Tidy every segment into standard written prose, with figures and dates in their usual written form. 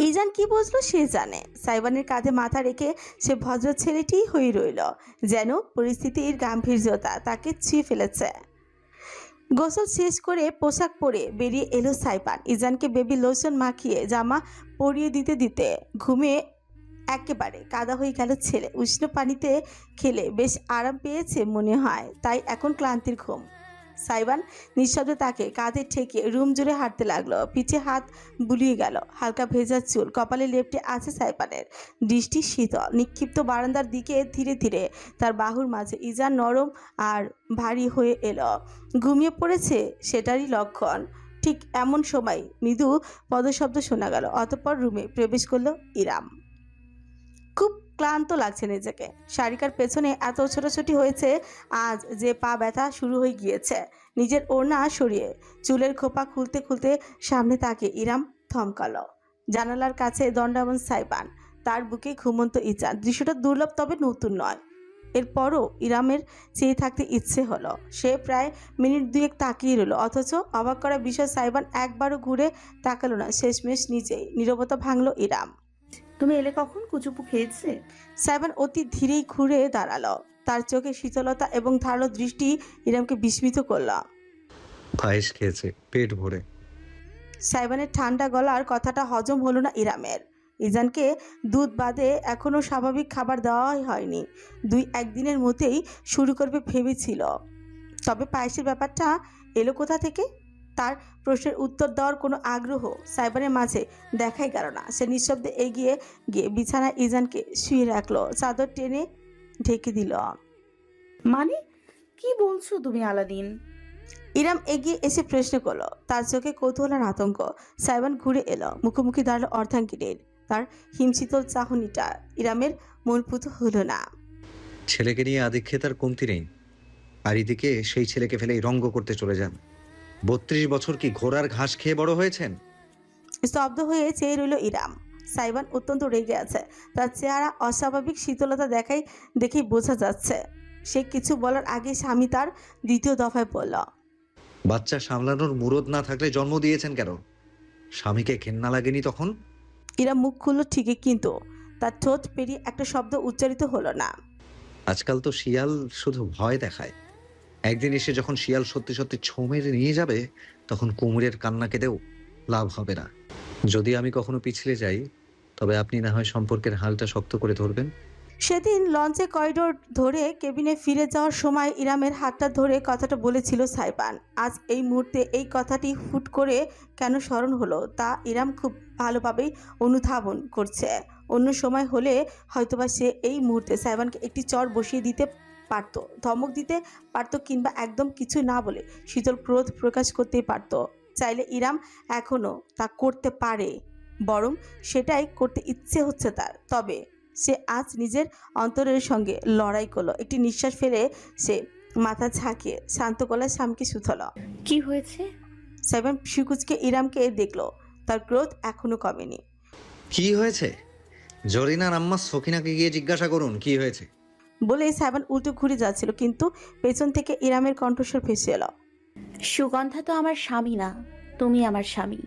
ইজান কি বুঝলো সে জানে। সাইবানের কাঁধে মাথা রেখে সে ভদ্র ছেলেটি হয়ে রইল, যেন পরিস্থিতির গাম্ভীর্যতা তাকে ছুঁয়ে ফেলেছে। গোসল শেষ করে পোশাক পরে বেরিয়ে এলো সাইবান। ইজানকে বেবি লোশন মাখিয়ে জামা পরিয়ে দিতে দিতে ঘুমে একেবারে কাদা হয়ে গেল ছেলে। উষ্ণ পানিতে খেলে বেশ আরাম পেয়েছে মনে হয়, তাই এখন ক্লান্তির ঘুম। সাইবান নিঃশব্দে তাকে কাঁধে ঠেকিয়ে রুম জুড়ে হাঁটতে লাগলো। পিঠে হাত বুলিয়ে গেল, হালকা ভেজা চুল কপালে লেপটে আছে সাইবানের। দৃষ্টি শীতল নিক্ষিপ্ত বারান্দার দিকে। ধীরে ধীরে তার বাহুর মাঝে ইজান নরম আর ভারী হয়ে এলো। ঘুমিয়ে পড়েছে সেটারই লক্ষণ। ঠিক এমন সময় মৃদু পদশব্দ শোনা গেল, অতঃপর রুমে প্রবেশ করলো ইরাম। খুব ক্লান্ত লাগছে নিজেকে। শারিকার পেছনে এত ছোটাছুটি হয়েছে আজ যে পা ব্যথা শুরু হয়ে গিয়েছে। নিজের ওড়না সরিয়ে চুলের খোপা খুলতে খুলতে সামনে তাকে ইরাম থমকালো। জানালার কাছে দণ্ডায়মান সাইবান, তার বুকে ঘুমন্ত ইজান। দৃশ্যটা দুর্লভ তবে নতুন নয়। এরপরও ইরামের চেয়ে থাকতে ইচ্ছে হলো। সে প্রায় মিনিট দুয়েক তাকিয়ে রইল, অথচ অবাক করা বিষয় সাইবান একবারও ঘুরে তাকালো না। শেষমেশ নিজেই নীরবতা ভাঙল ইরাম। তুমি এলে কখন? কুচুপু খেয়েছে? সাইবান অতি ধীরেই ঘুরে দাঁড়ালো। তার চোখে শীতলতা এবং ধারালো দৃষ্টি ইরামকে বিস্মিত করল। পায়েস খেয়েছে পেট ভরে। সাইবানের ঠান্ডা গলার কথাটা হজম হলো না ইরামের। ইজানকে দুধ বাদে এখনও স্বাভাবিক খাবার দেওয়াই হয়নি। 2-1 দিনের মধ্যেই শুরু করবে ভেবেছিল। তবে পায়েসের ব্যাপারটা এলো কোথা থেকে? তার প্রশ্নের উত্তর দেওয়ার কোনো আগ্রহ সাইবানের মাঝে দেখাই গেল না। সে নিঃশব্দে এগিয়ে গিয়ে বিছানায় ইজানকে শুয়ে রাখলো, চাদর টেনে ঢেকে দিল। মানে কি বলছো তুমি আলাদিন? ইরাম এগিয়ে এসে প্রশ্ন করলো, তার চোখে কৌতূহল আর আতঙ্ক। সাইবান ঘুরে এলো, মুখোমুখি দাঁড়ালো অর্ধাঙ্গিনীর। তার হিমশীতল চাহনিটা ইরামের মনপুত হলো না। ছেলেকে নিয়ে আদিক্ষেত আর কমতি নেই, আর এদিকে সেই ছেলেকে ফেলেই রঙ্গ করতে চলে যান। 32 বছর কি ঘোড়ার ঘাস খেয়ে বড় হয়েছেন? স্তব্ধ হয়ে চেয়ে রইল ইরাম। সাইবান অত্যন্ত রেগে আছে। তার চেহারা অস্বাভাবিক শীতলতা দেখেই বোঝা যাচ্ছে। সে কিছু বলার আগে স্বামী তার দ্বিতীয় দফায় পড়ল, বাচ্চা সামলানোর মুরদ না থাকলে জন্ম দিয়েছেন কেন? স্বামীকে ঘেন্না লাগেনি তখন? ইরাম মুখ খুলল ঠিকই, কিন্তু তার ঠোঁট পেরিয়ে একটা শব্দ উচ্চারিত হলো না। আজকাল তো শিয়াল শুধু ভয় দেখায়, একদিন এসে যখন শিয়াল সত্যি সত্যি ছোঁ মেরে নিয়ে যাবে, তখন কুমিরের কান্না কেঁদেও লাভ হবে না। যদি আমি কখনো পিছলে যাই, তবে আপনি না হয় সম্পর্কের হালটা শক্ত করে ধরবেন। সেদিন লঞ্চে করিডোর ধরে কেবিনে ফিরে যাওয়ার সময় ইরামের হাতটা ধরে কথাটা বলেছিল সাইবান। আজ এই মুহূর্তে এই কথাটি হুট করে কেন স্মরণ হলো তা ইরাম খুব ভালোভাবেই অনুধাবন করছে। অন্য সময় হলে হয়তোবা সে এই মুহূর্তে সাইবানকে একটি চড় বসিয়ে দিতে পারত, ধমক দিতে পারত, কিংবা একদম কিছু না বলে শীতল ক্রোধ প্রকাশ করতেই পারত। চাইলে ইরাম এখনও তা করতে পারে, বরং সেটাই করতে ইচ্ছে হচ্ছে তার। তবে সে আজ নিজের অন্তরের সঙ্গে লড়াই করলো। একটি নিঃশ্বাস ফেলে সে মাথা ঝাঁকিয়ে শান্ত গলায় স্বামীকে শুধল। কি হয়েছে? সাইবান শিকুচকে ইরামকে দেখলো, তার ক্রোধ এখনো কমেনি। কি হয়েছে? জরিনার আম্মা সখিনাকে গিয়ে জিজ্ঞাসা করুন কি হয়েছে। বলে সাইবান উল্টো ঘুরে যাচ্ছিল, কিন্তু পেছন থেকে ইরামের কণ্ঠস্বর ভেসে এলো, সুগন্ধা তো আমার স্বামী না, তুমি আমার স্বামী।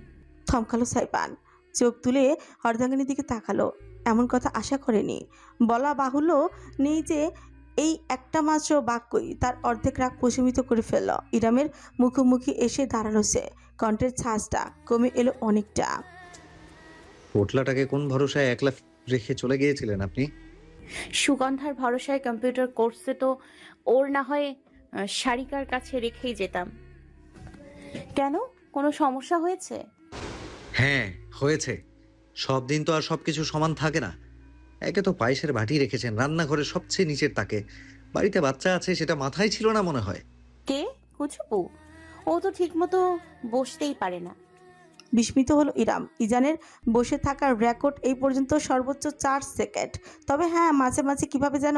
থমকালো সাইবান, চোখ তুলে অর্ধাঙ্গিনীর দিকে তাকালো। এমন কথা আশা করেনি। বলা বাহুল্য নেই যে এই একটা মাত্র বাক্যই তার অর্ধেক রাগ প্রশমিত করে ফেলল। ইরামের মুখোমুখি এসে দাঁড়ালো সে, কণ্ঠের ছাঁচটা কমে এলো অনেকটা। পোটলাটাকে কোন ভরসায় একলা রেখে চলে গিয়েছিলেন আপনি? সুগন্ধার ভরসায় কম্পিউটার কোর্সে তো ওর না হয় শারিকার কাছে রেখেই যেতাম। কেন, কোনো সমস্যা হয়েছে? হ্যাঁ হয়েছে। সব দিন তো আর সবকিছু সমান থাকে না। একে তো পায়েসের বাটি রেখেছেন রান্নাঘরের সবচেয়ে নিচের তাকে। বাড়িতে বাচ্চা আছে সেটা মাথায় ছিল না মনে হয়। কে? কুচুপু? ও তো ঠিক মতো বসতেই পারে না। বিস্মিত হলো ইরাম। ইজানের বসে থাকার রেকর্ড এই পর্যন্ত সর্বোচ্চ 4 সেকেন্ড। তবে হ্যাঁ, মাঝে মাঝে কিভাবে যেন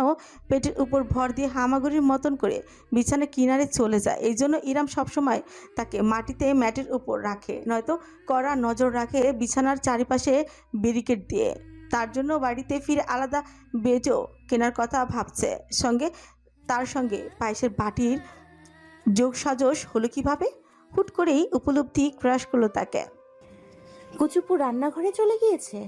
পেটের উপর ভর দিয়ে হামাগুড়ির মতন করে বিছানার কিনারে চলে যায়। এই জন্য ইরাম সবসময় তাকে মাটিতে ম্যাটের উপর রাখে, নয়তো কড়া নজর রাখে বিছানার চারিপাশে ব্যারিকেড দিয়ে। তার জন্য বাড়িতে ফিরে আলাদা বেডও কেনার কথা ভাবছে। তার সঙ্গে পায়েসের বাটির যোগসাজশ হলো কিভাবে? হুট করেই উপলব্ধি ক্রাশ করলো তাকে। কুচুপু রান্নাঘরে চলে গিয়েছে।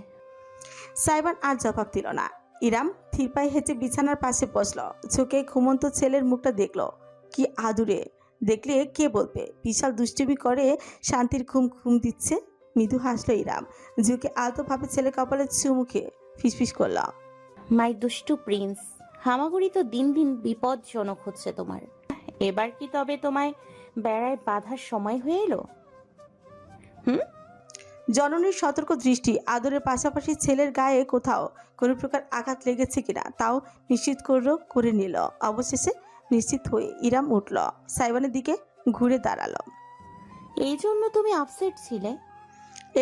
সাইবান আর জবাব দিল না। ইরাম ধীর পায়ে হেঁটে বিছানার পাশে বসলো, চোখে ঘুমন্ত ছেলের মুখটা দেখলো। কি আদুরে, দেখলে কে বলবে বিশাল দুষ্টুমি করে শান্তির ঘুম ঘুম দিচ্ছে। মৃদু হাসলো ইরাম, ঝুঁকে আলতোভাবে ছেলের কপালে চুমুকে ফিসফিস করল। মাই দুষ্টু প্রিন্স, হামাগুড়ি তো দিন দিন বিপজ্জনক হচ্ছে তোমার। এবার কি তবে তোমায় বেড়ায় বাঁধার সময় হয়ে এলো? জননীর সতর্ক দৃষ্টি আদরের পাশাপাশি ছেলের গায়ে কোথাও কোনো প্রকার আঘাত লেগেছে কিনা তাও নিশ্চিত করে নিল। অবশেষে নিশ্চিত হয়ে ইরাম উঠল, সাইবানের দিকে ঘুরে দাঁড়ালো। এই জন্য তুমি আপসেট ছিলে?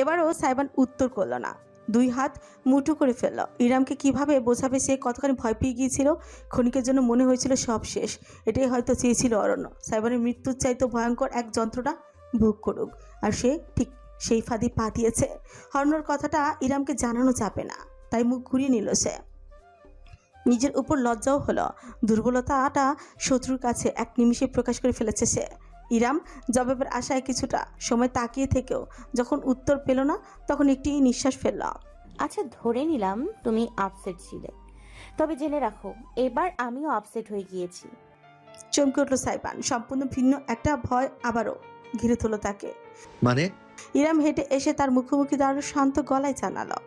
এবারও সাইবান উত্তর করল না, দুই হাত মুঠো করে ফেলল। ইরামকে কিভাবে বোঝাবে সে কতখানি ভয় পেয়ে গিয়েছিল। ক্ষণিকের জন্য মনে হয়েছিল সব শেষ। এটাই হয়তো চেয়েছিল অরণ্য, সাইবানের মৃত্যুর চাইতে ভয়ঙ্কর এক যন্ত্রণা ভোগ করুক। আর সে ঠিক সেই ফাঁদি পা দিয়েছে। অরণ্যর কথাটা ইরামকে জানানো যাবে না, তাই মুখ ঘুরিয়ে নিল সে। নিজের উপর লজ্জাও হলো, দুর্বলতাটা শত্রুর কাছে এক নিমিষে প্রকাশ করে ফেলেছে সে। ইরাম জবাবের আশায় কিছুটা সময় তাকিয়ে থেকেও যখন উত্তর পেল না, তখন একটি নিঃশ্বাস ফেলল। আচ্ছা, ধরে নিলাম তুমি আপসেট ছিলে, তবে জেনে রাখো এবার আমিও আপসেট হয়ে গিয়েছি। চমকে উঠল সাইবান, সম্পূর্ণ ভিন্ন একটা ভয় আবারও ঘিরে তুলল তাকে। মানে? ইরাম হেঁটে এসে তার মুখোমুখি দাঁড়ানো শান্ত গলায় জানালো।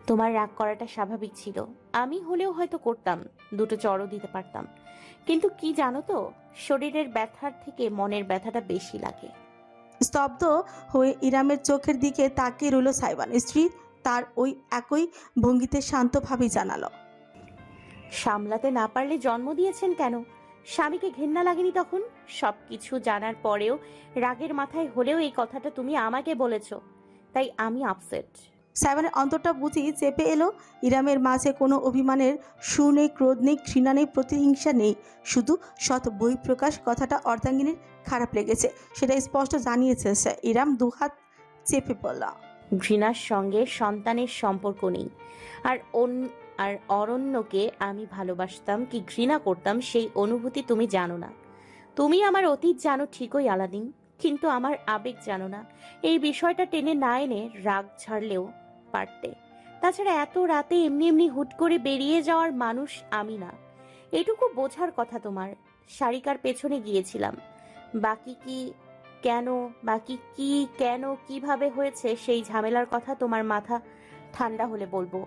তোমার রাগ করাটা স্বাভাবিক ছিল, আমি হলেও হয়তো করতাম, দুটো চড়ও দিতে পারতাম। কিন্তু কি জানো তো, শরীরের ব্যথার থেকে মনের ব্যথাটা বেশি লাগে। স্তব্ধ হয়ে ইরামের চোখের দিকে তাকিয়ে রইল সাইবান। স্ত্রী তার ওই একই ভঙ্গিতে শান্তভাবেই জানালো। সামলাতে না পারলে জন্ম দিয়েছেন কেন? স্বামীকে ঘেন্না লাগেনি তখন? সবকিছু জানার পরেও রাগের মাথায় হলেও এই কথাটা তুমি আমাকে বলেছো, তাই আমি আপসেট। সাইবানের অন্তরটা বুঝি চেপে এলো। ইরামের মাঝে কোনো অভিমানের সুর নেই, ক্রোধ নেই, ঘৃণা নেই, প্রতিহিংসা নেই, শুধু সৎ বহিঃপ্রকাশ। কথাটা অর্ধাঙ্গিনীর খারাপ লেগেছে, সেটা স্পষ্ট জানিয়েছে সে। ইরাম দুহাত চেপে পড়ল। ঘৃণার সঙ্গে সন্তানের সম্পর্ক নেই। আর আর অরণ্যকে আমি ভালোবাসতাম কি ঘৃণা করতাম সেই অনুভূতি তুমি জানো না। তুমি আমার অতীত জানো ঠিকই আলাদিন, কিন্তু আমার আবেগ জানো না। এই বিষয়টা টেনে না এনে রাগ ছাড়লেও পারতে। তাছাড়া এত রাতে এমনি এমনি হুট করে বেরিয়ে যাওয়ার মানুষ আমি না, এটুকু বোঝার কথা তোমার। শারিকার পেছনে গিয়েছিলাম, বাকি কি কেন কিভাবে হয়েছে সেই ঝামেলার কথা তোমার মাথা ঠান্ডা হলে বলবো।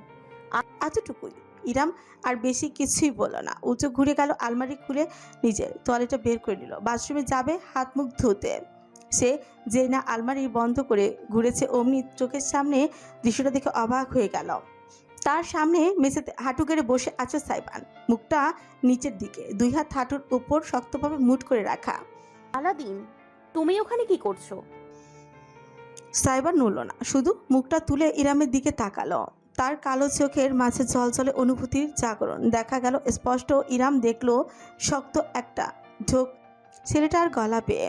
এতটুকুই। ইরাম আর বেশি কিছুই বলল না। উঁচু ঘুরে গেল, আলমারি খুলে নিজের তোয়ালেটা বের করে নিল, বাথরুমে যাবে হাত মুখ ধুতে। সে যে না আলমারি বন্ধ করে ঘুরেছে, অমনি চোখের সামনে দৃশ্যটা দেখে অবাক হয়ে গেল। তার সামনে মেঝেতে হাঁটু গেড়ে বসে আছে সাইবান, মুখটা নিচের দিকে, দুই হাত হাঁটুর উপর শক্তভাবে মুঠ করে রাখা। আলাদিন, তুমি ওখানে কি করছো? সাইবান নড়ল না, শুধু মুখটা তুলে ইরামের দিকে তাকালো। তার কালো চোখের মাঝে জলজলে অনুভূতির জাগরণ দেখা গেল স্পষ্ট। ইরাম দেখলো শক্ত একটা ঢোক ছেলেটার গলা পেয়ে,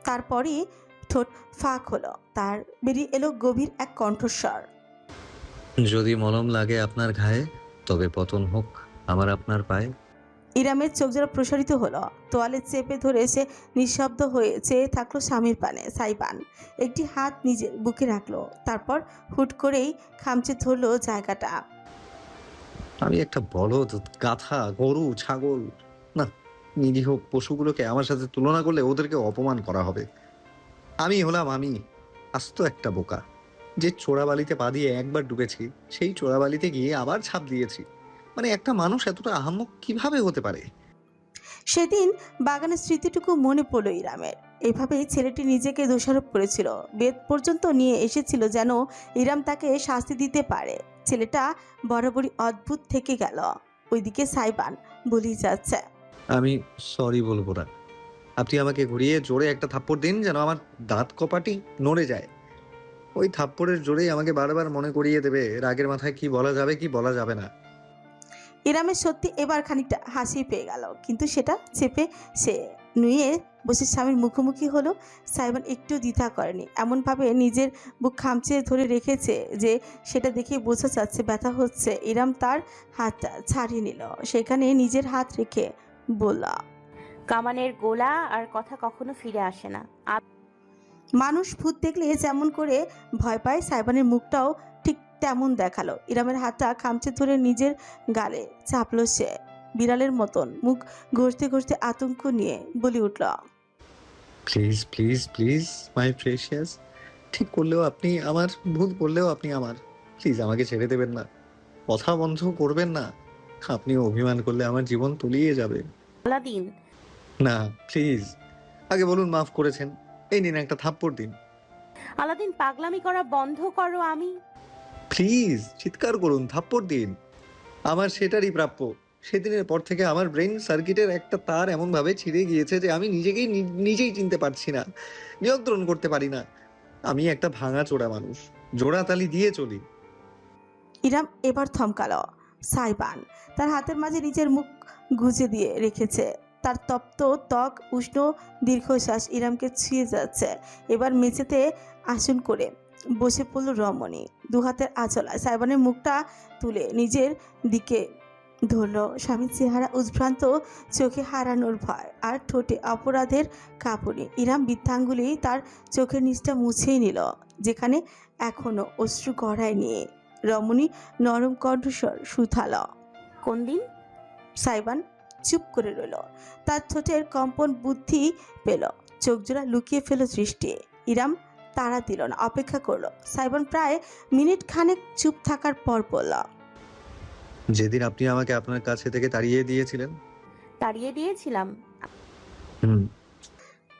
তারপরই ঠোঁট ফাঁক হলো, তার বেরিয়ে এলো গভীর এক কণ্ঠস্বর। যদি মলম লাগে আপনার ঘায়ে, তবে পতন হোক আমার আপনার পায়ে। ইরামের চোখ জোড়া প্রসারিত হলো, তোয়ালে চেপে ধরে সে নিঃশব্দ হয়ে চেয়ে থাকলো স্বামীর পানে। সাইবান একটি হাত নিজের বুকে রাখলো, তারপর হুট করেই খামচে ধরলো জায়গাটা। আমি একটা বলদ, গাধা, গরু, ছাগল না, নিরীহ পশুগুলোকে আমার সাথে তুলনা করলে ওদেরকে অপমান করা হবে। আমি হলাম আমি আস্ত একটা বোকা, যে চোরাবালিতে পা দিয়ে একবার ডুবেছি, সেই চোরাবালিতে গিয়ে আবার ছাপ দিয়েছি। মানে একটা মানুষ এতটা আহাম্মক কিভাবে হতে পারে? সেদিন বাগানের স্মৃতিটুকু মনে পড়ল ইরামের। এভাবেই ছেলেটি নিজেকে দোষারোপ করেছিল, বেদ পর্যন্ত নিয়ে এসেছিল যেন ইরাম তাকে শাস্তি দিতে পারে। ছেলেটা বরাবরই অদ্ভুত থেকে গেল। ওইদিকে সাইবান বলেই যাচ্ছে, আমি সরি বলবো না। আপনি আমাকে ঘুরিয়ে জোরে একটা থাপ্পড় দিন, যেন আমার দাঁত কপাটি নড়ে যায়। ওই থাপ্পড়ের জোরেই আমাকে বারবার মনে করিয়ে দেবে রাগের মাথায় কি বলা যাবে কি বলা যাবে না। ইরামের সত্যি এবার খানিকটা হাসি পেয়ে গেল, কিন্তু সেটা চেপে সে নুয়ে বসে স্বামীর মুখোমুখি হলো। সাইবান একটু দ্বিধা করেনি, এমনভাবে নিজের বুক খামচে ধরে রেখেছে যে সেটা দেখে বোঝা যাচ্ছে ব্যথা হচ্ছে। ইরাম তার হাতটা ছাড়িয়ে নিল, সেখানে নিজের হাত রেখে বলল, কামানের গোলা আর কথা কখনো ফিরে আসে না। মানুষ ভূত দেখলে যেমন করে ভয় পায়, সাইবানের মুখটাও ঠিক তেমন দেখালো। ইরামের হাতটা খামচে ধরে নিজের গালে চাপলো সে। বিড়ালের মতন মুখ ঘষতে ঘষতে আতঙ্ক নিয়ে বলে উঠল, please please please my precious, ঠিক করলেও আপনি আমার, ভুল করলেও আপনি আমার, প্লিজ আমাকে ছেড়ে দেবেন না, কথা বন্ধ করবেন না। আপনি অভিমান করলে আমার জীবন তলিয়ে যাবে। আলাদিন, না প্লিজ, আগে বলুন মাফ করেছেন, এই নিন একটা থাপ্পড় দিন। আলাদিন পাগলামি করা বন্ধ করো। আমি প্লিজ চিৎকার করুন, থাপ্পড় দিন। আমার সেটারই প্রাপ্য। সেদিনের পর থেকে আমার ব্রেন সার্কিটের একটা তার এমনভাবে ছিঁড়ে গিয়েছে যে আমি নিজেকেই নিজেই চিনতে পারছি না, নিয়ন্ত্রণ করতে পারি না। আমি একটা ভাঙা চোরা মানুষ, জোড়া তালি দিয়ে চলি। ইরাম এবার থমকালো। সাইবান তার হাতের মাঝে নিজের মুখ গুজে দিয়ে রেখেছে। তার তপ্ত ত্বক, উষ্ণ দীর্ঘশ্বাস ইরামকে ছুঁয়ে যাচ্ছে। এবার মেঝেতে আসন করে বসে পড়ল রমণী। দুহাতের আঁচলায় সাইবানের মুখটা তুলে নিজের দিকে ধরল। স্বামীর চেহারা উদ্ভ্রান্ত, চোখে হারানোর ভয় আর ঠোঁটে অপরাধের কাঁপুনি। ইরাম বৃদ্ধাঙ্গুলি তার চোখের নিচটা মুছেই নিল, যেখানে এখনো অশ্রু গড়ায় নিয়ে। রমণী নরম কণ্ঠস্বর সুথাল। কোন দিন? সাইবান চুপ করে রইল। তার ঠোঁটের কম্পন বুদ্ধি পেল, চোখ জোড়া লুকিয়ে ফেল দৃষ্টি। ইরাম তাড়া দিল না, অপেক্ষা করলো। সাইবান প্রায় মিনিট খানেক চুপ থাকার পর বলল, যেদিন আপনি আমাকে আপনার কাছে থেকে তাড়িয়ে দিয়েছিলেন। তাড়িয়ে দিয়েছিলাম? হুম।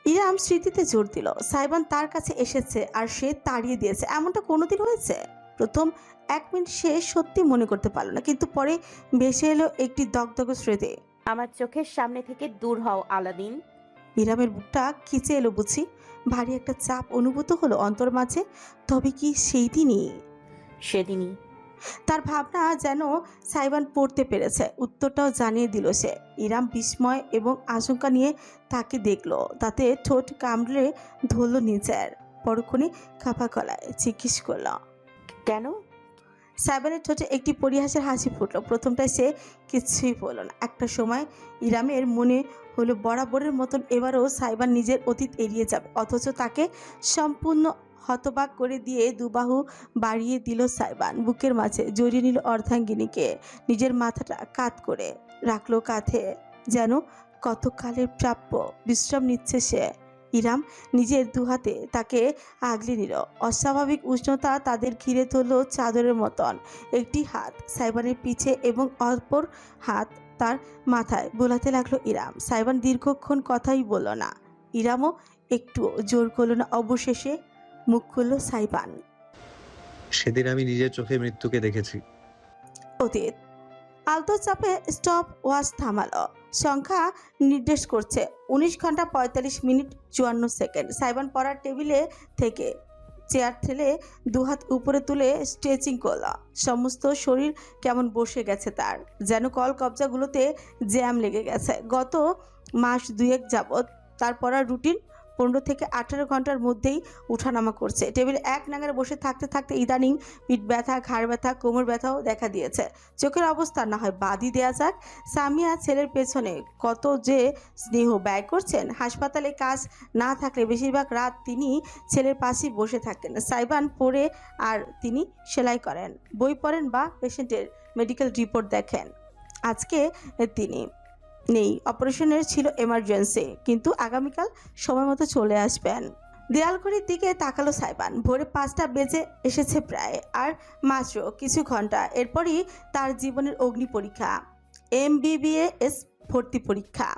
ইরাম স্মৃতিতে জোর দিল। সাইবান তার কাছে এসেছে আর সে তাড়িয়ে দিয়েছে, এমনটা কোনোদিন হয়েছে? প্রথম 1 মিনিট সে সত্যি মনে করতে পারল না, কিন্তু পরে ভেসে এলো একটি দগদগ স্মৃতি। আমার চোখের সামনে থেকে দূর হও আলাদিন। ইরামের বুকটা খিচে এলো বুঝি, ভারী একটা চাপ অনুভূত হলো অন্তর মাঝে। তবে কি সেই দিনই? সেদিনই। তার ভাবনা যেন সাইবান পড়তে পেরেছে, উত্তরটাও জানিয়ে দিল সে। ইরাম বিস্ময় এবং আশঙ্কা নিয়ে তাকে দেখলো, তাতে ঠোঁট কামড়ে ধরল নিজের। পরক্ষণে কাঁপা গলায় জিজ্ঞেস করল, কেন? সাইবানের ঠোঁটে একটি পরিহাসের হাসি ফুটলো। প্রথমটায় সে কিছুই বলল না। একটা সময় ইরামের মনে হলো বরাবরের মতন এবারও সাইবান নিজের অতীত এড়িয়ে যাবে, অথচ তাকে সম্পূর্ণ হতবাক করে দিয়ে দুবাহু বাড়িয়ে দিল সাইবান। বুকের মাঝে জড়িয়ে নিল অর্ধাঙ্গিনীকে, নিজের মাথাটা কাত করে রাখলো কাঁধে, যেন কতকালের প্রাপ্য বিশ্রাম নিচ্ছে সে। ইরাম নিজের দুহাতে তাকে আগলে নিল। অস্বাভাবিক উষ্ণতা তাদের ঘিরে ধরল চাদরের মতন। একটি হাত সাইবানের পিছে এবং অপর হাত তার মাথায় বোলাতে লাগলো ইরাম। সাইবান দীর্ঘক্ষণ কথাই বলল না, ইরামও একটু জোর করলো না। অবশেষে মুখ খুলল সাইবান। সেদিন আমি নিজের চোখে মৃত্যুকে দেখেছি। অতীত আলতো চাপে স্টপ ওয়াচ থামালো। সংখ্যা নির্দেশ করছে 19 ঘন্টা 45 মিনিট 54 সেকেন্ড। সাইবান পড়ার টেবিলে থেকে চেয়ার ঠেলে দুহাত উপরে তুলে স্ট্রেচিং করল। সমস্ত শরীর কেমন বসে গেছে তার, যেন কল কবজাগুলোতে জ্যাম লেগে গেছে। গত মাস 2 যাবৎ তার পড়ার রুটিন 15 থেকে 18 ঘন্টার মধ্যেই উঠানামা করছে। টেবিলে এক নাগারে বসে থাকতে থাকতে ইদানিং পিঠ ব্যথা, ঘাড় ব্যথা, কোমর ব্যথাও দেখা দিয়েছে। চোখের অবস্থা না হয় বাদই দেয়া যাক, সামিয়া ছেলের পেছনে কত যে স্নেহ ব্যয় করছেন। হাসপাতালে কাজ না থাকলে বেশিরভাগ রাত তিনি ছেলের পাশেই বসে থাকতেন। সাইবান পড়ে আর তিনি সেলাই করেন, বই পড়েন বা পেশেন্টের মেডিকেল রিপোর্ট দেখেন। আজকে তিনি নেই, অপারেশনের ছিল এমার্জেন্সি, কিন্তু আগামীকাল সময় মতো চলে আসবেন। দেয়াল ঘড়ির দিকে তাকালো সাইবান। ভোরে 5টা বেজে এসেছে প্রায়, আর মাত্র কিছু ঘন্টা, এরপরই তার জীবনের অগ্নি পরীক্ষা, MBBS ভর্তি পরীক্ষা।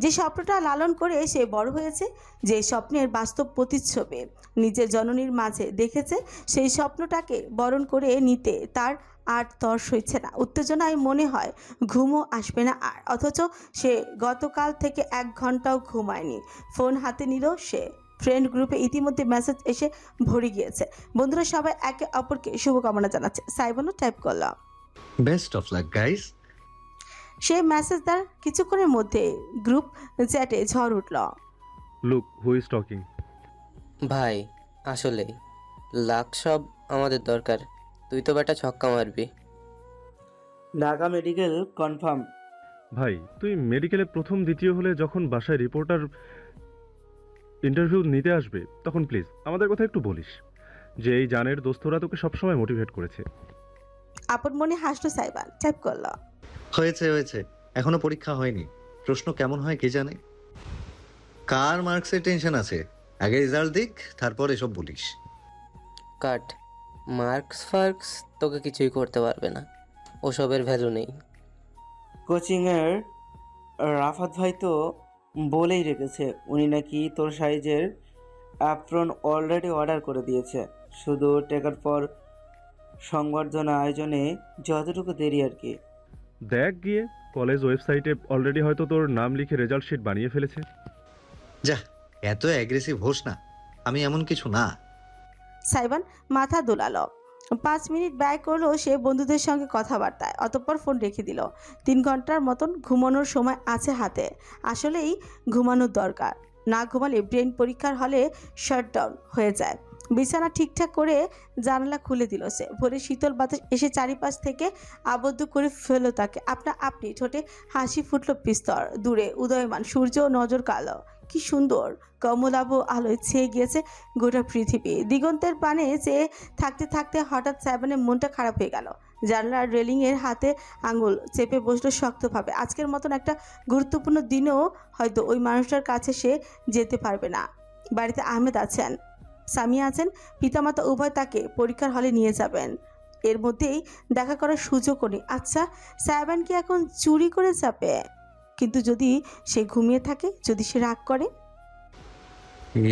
যে স্বপ্নটা লালন করে সে বড় হয়েছে, যে স্বপ্নের বাস্তব প্রতিচ্ছবি নিজের জননীর মাঝে দেখেছে, সেই স্বপ্নটাকে বরণ করে নিতে তার আর তর সইছে না। উত্তেজনায় মনে হয় ঘুমও আসবে না আর, অথচ সে গতকাল থেকে 1 ঘন্টাও ঘুমায়নি। ফোন হাতে নিল সে। ফ্রেন্ড গ্রুপে ইতিমধ্যে মেসেজ এসে ভরে গিয়েছে। বন্ধুরা সবাই একে অপরকে শুভকামনা জানাচ্ছে। সাইবানও টাইপ করল, best of luck guys. Say message তার কিছুক্ষণের মধ্যে গ্রুপ চ্যাটে ঝড় উঠল। Look who is talking. ভাই আসলেই লাক সব আমাদের দরকার। তুই তো বেটা ছক্কা মারবি। Dhaka medical confirm. ভাই তুই মেডিকেলে প্রথম দ্বিতীয় হলে যখন বাসায় রিপোর্টার ইন্টারভিউ নিতে আসবে তখন প্লিজ আমাদের কথা একটু বলিস যে এই জানের দোস্তরা তোকে সবসময় মোটিভেট করেছে। আপন মনে হাসলো সাইবান, টাইপ করলো। হয়েছে হয়েছে, এখনো পরীক্ষা হয়নি, প্রশ্ন কেমন হয় কে জানে। কার মার্কসের টেনশন আছে, আগে রেজাল্ট দিক তারপর এসব বলিস। কাট। মার্কস ফার্কস তোকে কিছুই করতে পারবে না, ওসবের ভ্যালু নেই। কোচিংয়ের রাফাত ভাই তো বলেই রেখেছে উনি নাকি তোর সাইজের অ্যাপ্রন অলরেডি অর্ডার করে দিয়েছে, শুধু টেকার পর সংবর্ধনা আয়োজনে যতটুকু দেরি আর কি। দেখ গিয়ে, কলেজ ওয়েবসাইটে অলরেডি হয়তো তোর নাম লিখে রেজাল্ট শিট বানিয়ে ফেলেছে। যা, এত অ্যাগ্রেসিভ হোস না, আমি এমন কিছু না। সাইবান মাথা দোলালো। 5 মিনিট ব্যয় করলো সে বন্ধুদের সঙ্গে কথাবার্তায়, অতঃপর ফোন রেখে দিল। 3 ঘন্টার মতন ঘুমানোর সময় আছে হাতে। আসলেই ঘুমানোর দরকার, না ঘুমালে ব্রেন পরীক্ষার হলে শাটডাউন হয়ে যায়। বিছানা ঠিকঠাক করে জানালা খুলে দিল সে। ভোরে শীতল বাতাস এসে চারিপাশ থেকে আবদ্ধ করে ফেললো তাকে। আপনি ঠোঁটে হাসি ফুটলো বিস্তর। দূরে উদয়মান সূর্য, নজর কালো। কি সুন্দর কমলাভ আলোয় ছেয়ে গিয়েছে গোটা পৃথিবী। দিগন্তের পানে চেয়ে থাকতে থাকতে হঠাৎ সাইবানের মনটা খারাপ হয়ে গেল। জানলার রেলিংয়ের হাতে আঙুল চেপে বসলো শক্তভাবে। আজকের মতন একটা গুরুত্বপূর্ণ দিনেও হয়তো ওই মানুষটার কাছে সে যেতে পারবে না। বাড়িতে আহমেদ আছেন, সামিয়া আছেন, পিতামাতা উভয় তাকে পরীক্ষার হলে নিয়ে যাবেন। এর মধ্যেই দেখা করার সুযোগও নেই। আচ্ছা, সাইবান কি এখন চুরি করে যাবে? কিন্তু যদি সে ঘুমিয়ে থাকে, যদি সে রাগ করে?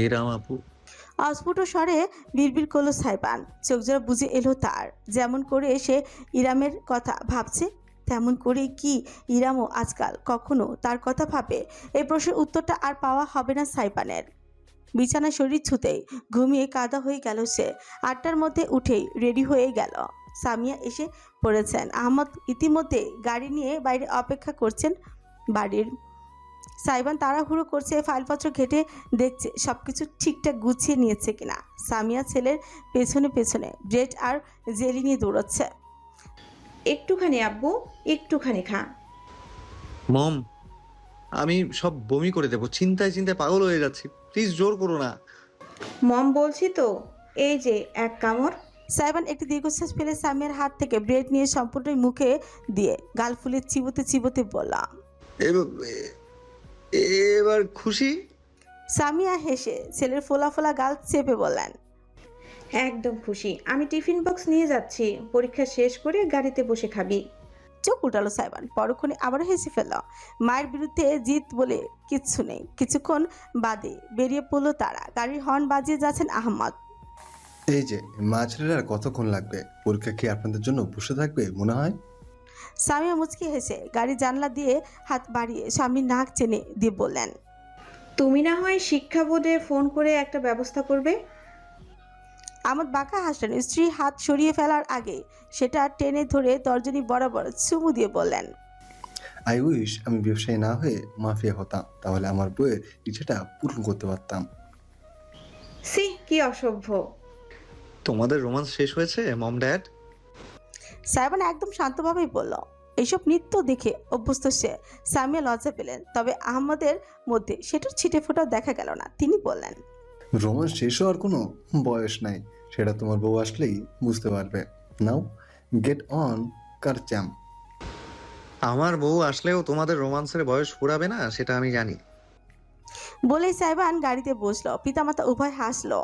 এরাম আপু, অস্ফুট স্বরে বিড়বিড় করলো সাইবান। চোখ জোড়া বুঝে এলো তার। যেমন করে সে ইরামের কথা ভাবছে, তেমন করে কি ইরামও আজকাল কখনো তার কথা ভাবে? এই প্রশ্নের উত্তরটা আর পাওয়া হবে না সাইবানের। বিছানায় শরীর ছুতেই ঘুমিয়ে কাদা হয়ে গেল সে। 8টার মধ্যে উঠেই রেডি হয়ে গেল। সামিয়া এসে পড়েছেন। আহমদ ইতিমধ্যে গাড়ি নিয়ে বাইরে অপেক্ষা করছেন বাড়ির। সাইবান তাড়াহুড়ো করছে, ফাইলপত্র ঘেটে দেখছে সবকিছু ঠিকঠাক গুছিয়ে নিয়েছে কিনা। সামিয়া ছেলের পেছনে পেছনে ব্রেড আর জেলি নিয়ে দৌড়চ্ছে। একটুখানি আব্বু, একটুখানি খা। মম, আমি সব বমি করে দেবো, চিন্তায় চিন্তায় পাগল হয়ে যাচ্ছি, প্লিজ জোর করো না। মম বলছি তো, এই যে এক কামড়। সাইবান একটি দীর্ঘশ্বাস ফেলে সামিয়ার হাত থেকে ব্রেড নিয়ে সম্পূর্ণই মুখে দিয়ে গাল ফুলে চিবোতে চিবোতে বললাম, এবার খুশি? সামিয়া হেসে ছেলের ফোলা ফোলা গাল চেপে বললেন, একদম খুশি। আমি টিফিন বক্স নিয়ে যাচ্ছি, পরীক্ষা শেষ করে গাড়িতে বসে খাবি। চোখ উল্টালো সাইবান। পরক্ষণে আবারও হেসে ফেলল। মায়ের বিরুদ্ধে জিত বলে কিচ্ছু নেই। কিছুক্ষণ বাদে বেরিয়ে পড়লো তারা। গাড়ির হর্ন বাজিয়ে যাচ্ছেন আহমদ। এই যে মাছরের আর কতক্ষণ লাগবে? পরীক্ষা কি আপনাদের জন্য বসে থাকবে মনে হয়? সামিয়া মুচকি হেসে গাড়ির জানলা দিয়ে হাত বাড়িয়ে স্বামীর নাক চেনে দিয়ে বললেন, তুমি না হয় শিক্ষা বোর্ডে ফোন করে একটা ব্যবস্থা করবে। আহমদ বাঁকা হাসলেন। স্ত্রীর হাত সরিয়ে ফেলার আগে সেটা টেনে ধরে তর্জনী বরাবর চুমু দিয়ে বললেন, আই উইশ আমি ব্যবসায়ী না হয়ে মাফিয়া হতাম, তাহলে আমার বইয়ের ইচ্ছেটা পূরণ করতে পারতাম। সি, কি অসভ্য। তোমাদের রোমান্স শেষ হয়েছে মম ড্যাড? সাইবান একদম শান্তভাবেই বলল, এইসব নৃত্য দেখে অভ্যস্ত সে। সামিয়া লজ্জা পেলেন, তবে আহমদের মধ্যে সেটার ছিটে ফোটাও দেখা গেল না। তিনি বললেন, রোমান্স শেষ হওয়ার কোনো বয়স নাই, সেটা তোমার বউ আসলেই বুঝতে পারবে। নাও গেট অন কারচাম। আমার বউ আসলেও তোমাদের রোমান্সের বয়স ফুরাবে না, সেটা আমি জানি। বলেই সাইবান গাড়িতে বসলো। পিতামাতা উভয় হাসলো।